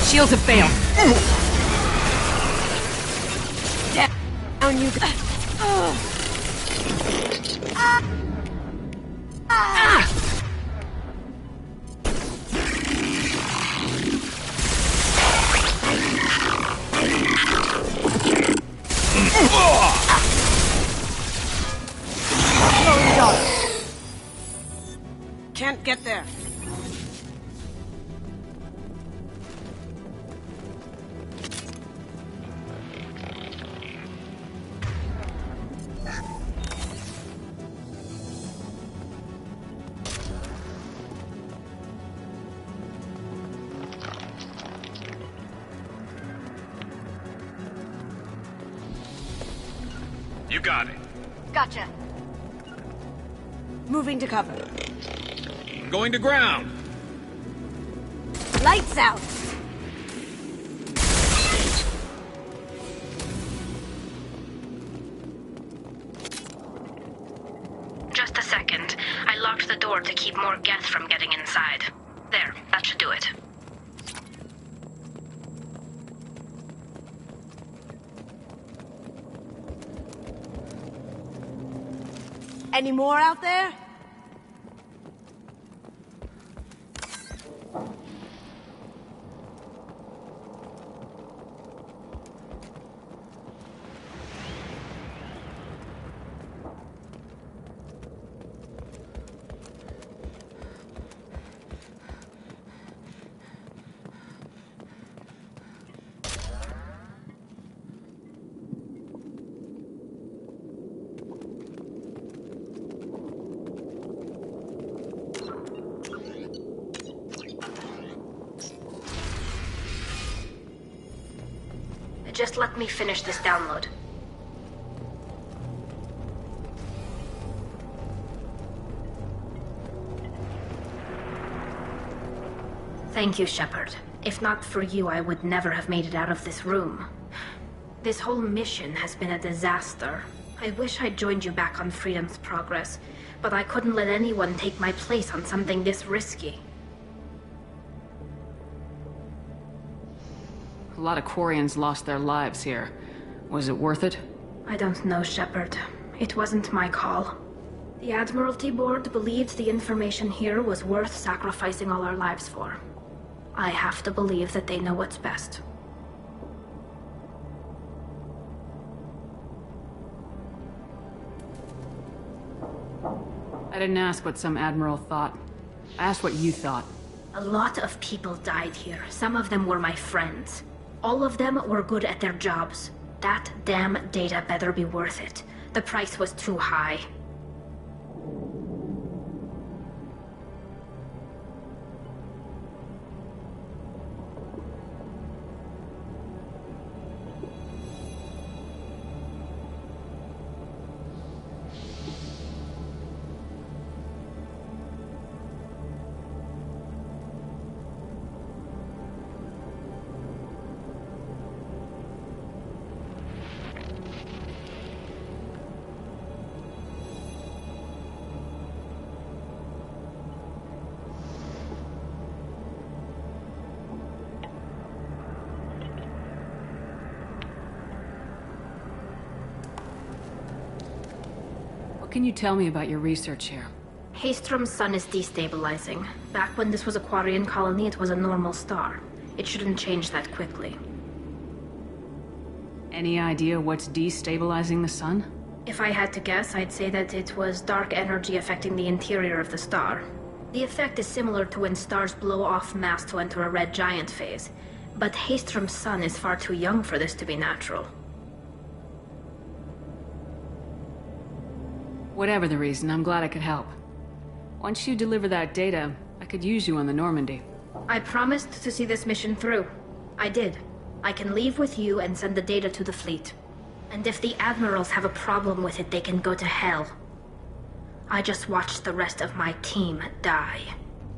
Shields have failed. Down you go. Can't get there. You got it. Gotcha. Moving to cover. Going to ground. Lights out. Just a second. I locked the door to keep more Geth from getting inside. There, that should do it. Any more out there? Just let me finish this download. Thank you, Shepard. If not for you, I would never have made it out of this room. This whole mission has been a disaster. I wish I'd joined you back on Freedom's Progress, but I couldn't let anyone take my place on something this risky. A lot of Quarians lost their lives here. Was it worth it? I don't know, Shepard. It wasn't my call. The Admiralty Board believed the information here was worth sacrificing all our lives for. I have to believe that they know what's best. I didn't ask what some admiral thought. I asked what you thought. A lot of people died here. Some of them were my friends. All of them were good at their jobs. That damn data better be worth it. The price was too high. What can you tell me about your research here? Haystrom's sun is destabilizing. Back when this was a Quarian colony, it was a normal star. It shouldn't change that quickly. Any idea what's destabilizing the sun? If I had to guess, I'd say that it was dark energy affecting the interior of the star. The effect is similar to when stars blow off mass to enter a red giant phase. But Haystrom's sun is far too young for this to be natural. Whatever the reason, I'm glad I could help. Once you deliver that data, I could use you on the Normandy. I promised to see this mission through. I did. I can leave with you and send the data to the fleet. And if the admirals have a problem with it, they can go to hell. I just watched the rest of my team die.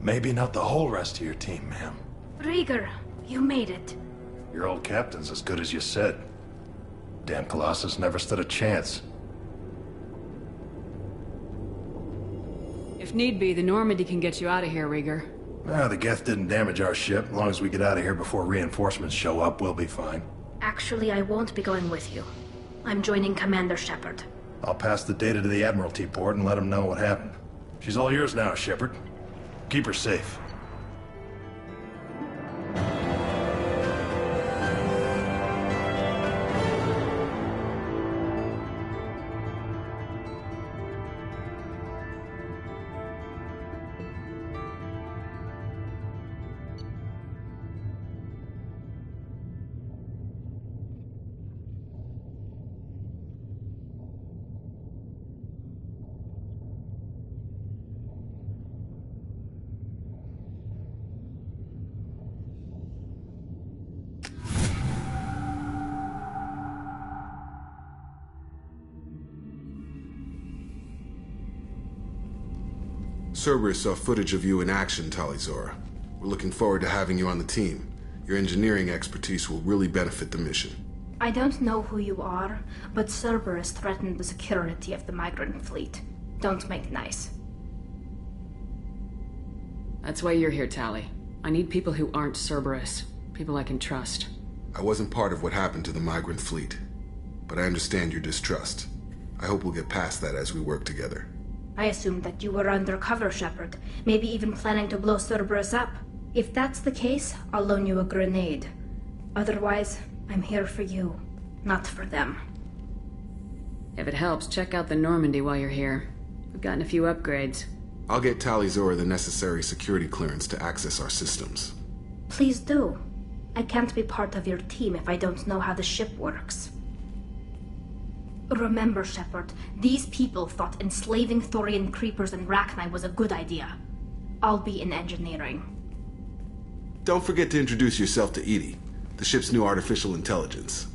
Maybe not the whole rest of your team, ma'am. Rieger, you made it. Your old captain's as good as you said. Damn Colossus never stood a chance. If need be, the Normandy can get you out of here, Rieger. The Geth didn't damage our ship. As long as we get out of here before reinforcements show up, we'll be fine. Actually, I won't be going with you. I'm joining Commander Shepard. I'll pass the data to the Admiralty port and let them know what happened. She's all yours now, Shepard. Keep her safe. Cerberus saw footage of you in action, Talizora. We're looking forward to having you on the team. Your engineering expertise will really benefit the mission. I don't know who you are, but Cerberus threatened the security of the migrant fleet. Don't make nice. That's why you're here, Tali. I need people who aren't Cerberus. People I can trust. I wasn't part of what happened to the migrant fleet, but I understand your distrust. I hope we'll get past that as we work together. I assumed that you were undercover, Shepard. Maybe even planning to blow Cerberus up. If that's the case, I'll loan you a grenade. Otherwise, I'm here for you, not for them. If it helps, check out the Normandy while you're here. We've gotten a few upgrades. I'll get Talizora the necessary security clearance to access our systems. Please do. I can't be part of your team if I don't know how the ship works. Remember, Shepard, these people thought enslaving Thorian creepers and Rachni was a good idea. I'll be in engineering. Don't forget to introduce yourself to EDI, the ship's new artificial intelligence.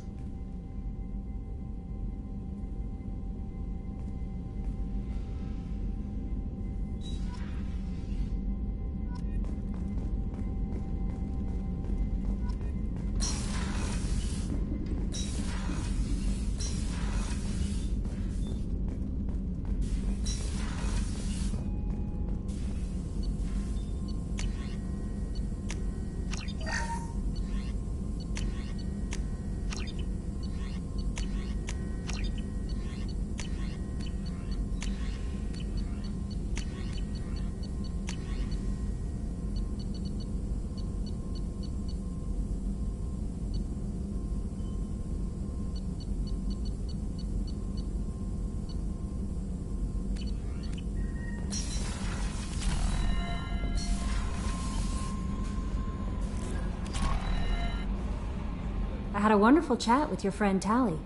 I had a wonderful chat with your friend Tali.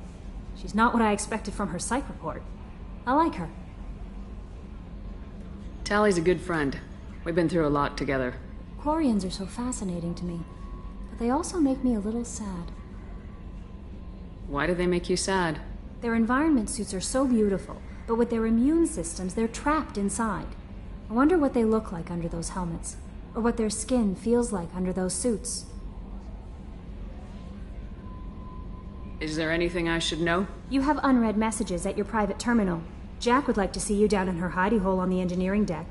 She's not what I expected from her psych report. I like her. Tali's a good friend. We've been through a lot together. Quarians are so fascinating to me, but they also make me a little sad. Why do they make you sad? Their environment suits are so beautiful, but with their immune systems, they're trapped inside. I wonder what they look like under those helmets, or what their skin feels like under those suits. Is there anything I should know? You have unread messages at your private terminal. Jack would like to see you down in her hidey hole on the engineering deck.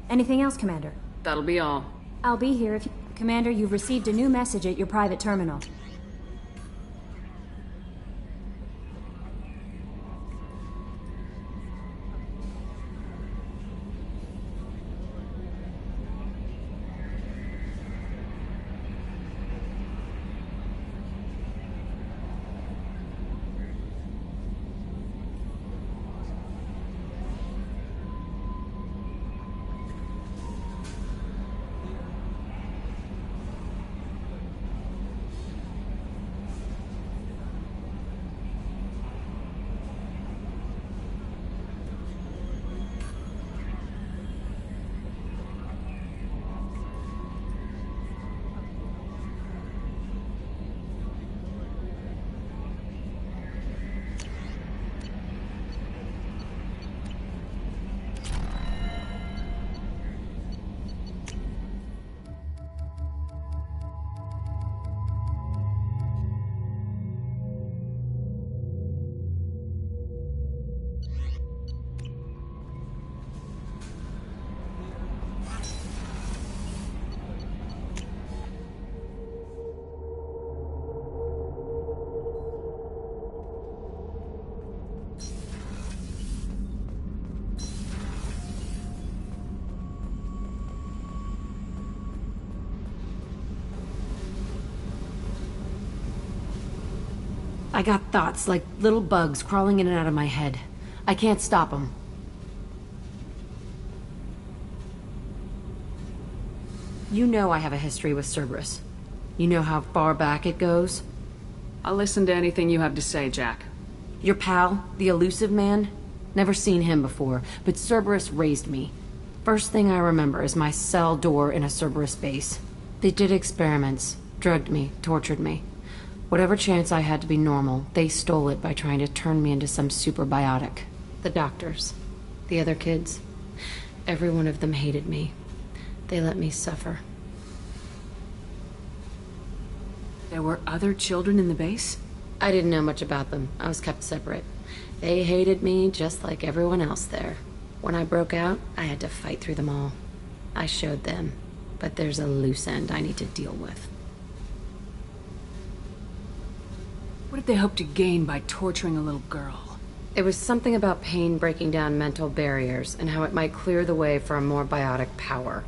Anything else, Commander? That'll be all. I'll be here if you... Commander, you've received a new message at your private terminal. I got thoughts like little bugs crawling in and out of my head. I can't stop them. You know I have a history with Cerberus. You know how far back it goes? I'll listen to anything you have to say, Jack. Your pal, the elusive man? Never seen him before, but Cerberus raised me. First thing I remember is my cell door in a Cerberus base. They did experiments, drugged me, tortured me. Whatever chance I had to be normal, they stole it by trying to turn me into some superbiotic. The doctors, the other kids, every one of them hated me. They let me suffer. There were other children in the base? I didn't know much about them. I was kept separate. They hated me just like everyone else there. When I broke out, I had to fight through them all. I showed them, but there's a loose end I need to deal with. What did they hope to gain by torturing a little girl? It was something about pain breaking down mental barriers and how it might clear the way for a more biotic power.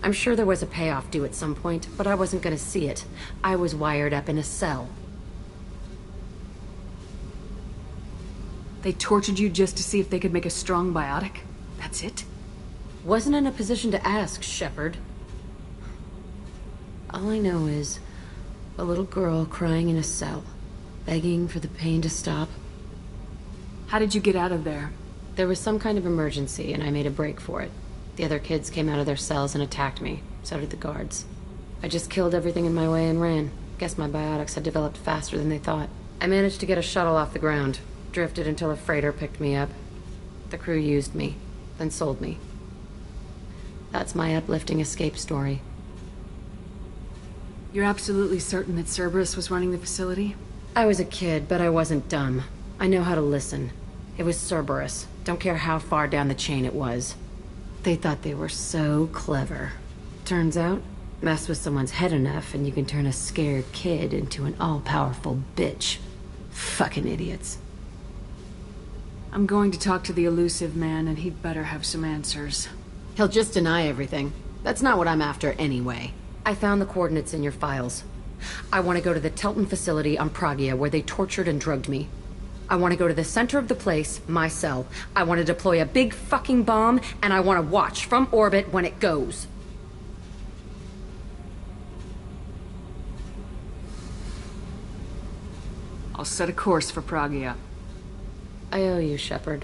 I'm sure there was a payoff due at some point, but I wasn't gonna see it. I was wired up in a cell. They tortured you just to see if they could make a strong biotic? That's it? Wasn't in a position to ask, Shepard. All I know is a little girl crying in a cell, begging for the pain to stop. How did you get out of there? There was some kind of emergency, and I made a break for it. The other kids came out of their cells and attacked me. So did the guards. I just killed everything in my way and ran. Guess my biotics had developed faster than they thought. I managed to get a shuttle off the ground. Drifted until a freighter picked me up. The crew used me, then sold me. That's my uplifting escape story. You're absolutely certain that Cerberus was running the facility? I was a kid, but I wasn't dumb. I know how to listen. It was Cerberus. Don't care how far down the chain it was. They thought they were so clever. Turns out, mess with someone's head enough and you can turn a scared kid into an all-powerful bitch. Fucking idiots. I'm going to talk to the elusive man, and he'd better have some answers. He'll just deny everything. That's not what I'm after anyway. I found the coordinates in your files. I want to go to the Telton facility on Pragia where they tortured and drugged me. I want to go to the center of the place, my cell. I want to deploy a big fucking bomb, and I want to watch from orbit when it goes. I'll set a course for Pragia. I owe you, Shepard.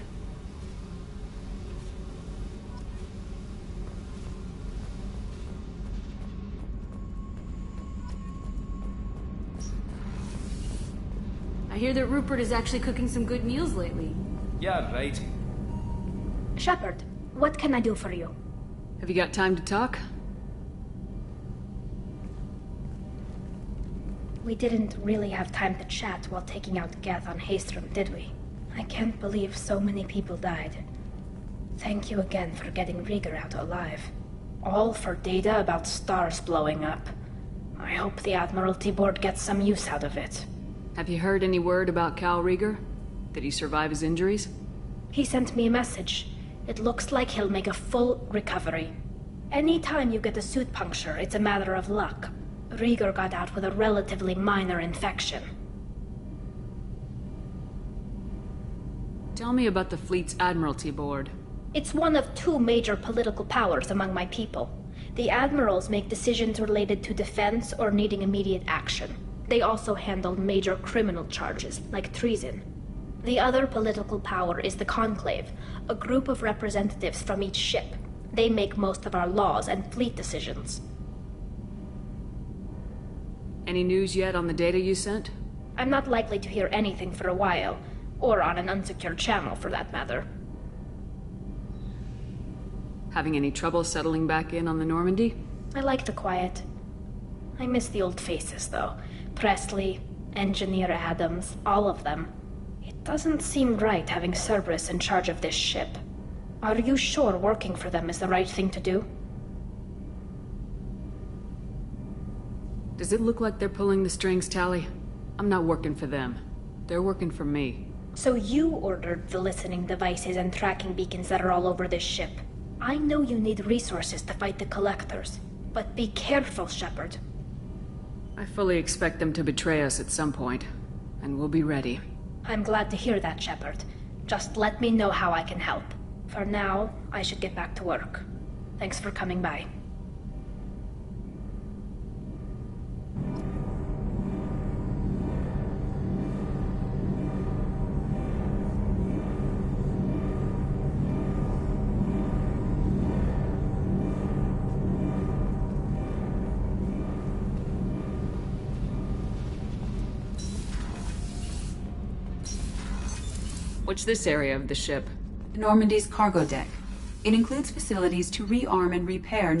I hear that Rupert is actually cooking some good meals lately. Yeah, right. Shepard, what can I do for you? Have you got time to talk? We didn't really have time to chat while taking out Geth on Haestrom, did we? I can't believe so many people died. Thank you again for getting Rieger out alive. All for data about stars blowing up. I hope the Admiralty Board gets some use out of it. Have you heard any word about Cal Rieger? Did he survive his injuries? He sent me a message. It looks like he'll make a full recovery. Anytime you get a suit puncture, it's a matter of luck. Rieger got out with a relatively minor infection. Tell me about the fleet's Admiralty Board. It's one of two major political powers among my people. The admirals make decisions related to defense or needing immediate action. They also handle major criminal charges, like treason. The other political power is the Conclave, a group of representatives from each ship. They make most of our laws and fleet decisions. Any news yet on the data you sent? I'm not likely to hear anything for a while, or on an unsecured channel for that matter. Having any trouble settling back in on the Normandy? I like the quiet. I miss the old faces, though. Presley, Engineer Adams, all of them. It doesn't seem right having Cerberus in charge of this ship. Are you sure working for them is the right thing to do? Does it look like they're pulling the strings, Tally? I'm not working for them. They're working for me. So you ordered the listening devices and tracking beacons that are all over this ship. I know you need resources to fight the Collectors, but be careful, Shepard. I fully expect them to betray us at some point. and we'll be ready. I'm glad to hear that, Shepard. Just let me know how I can help. For now, I should get back to work. Thanks for coming by. What's this area of the ship? Normandy's cargo deck. It includes facilities to rearm and repair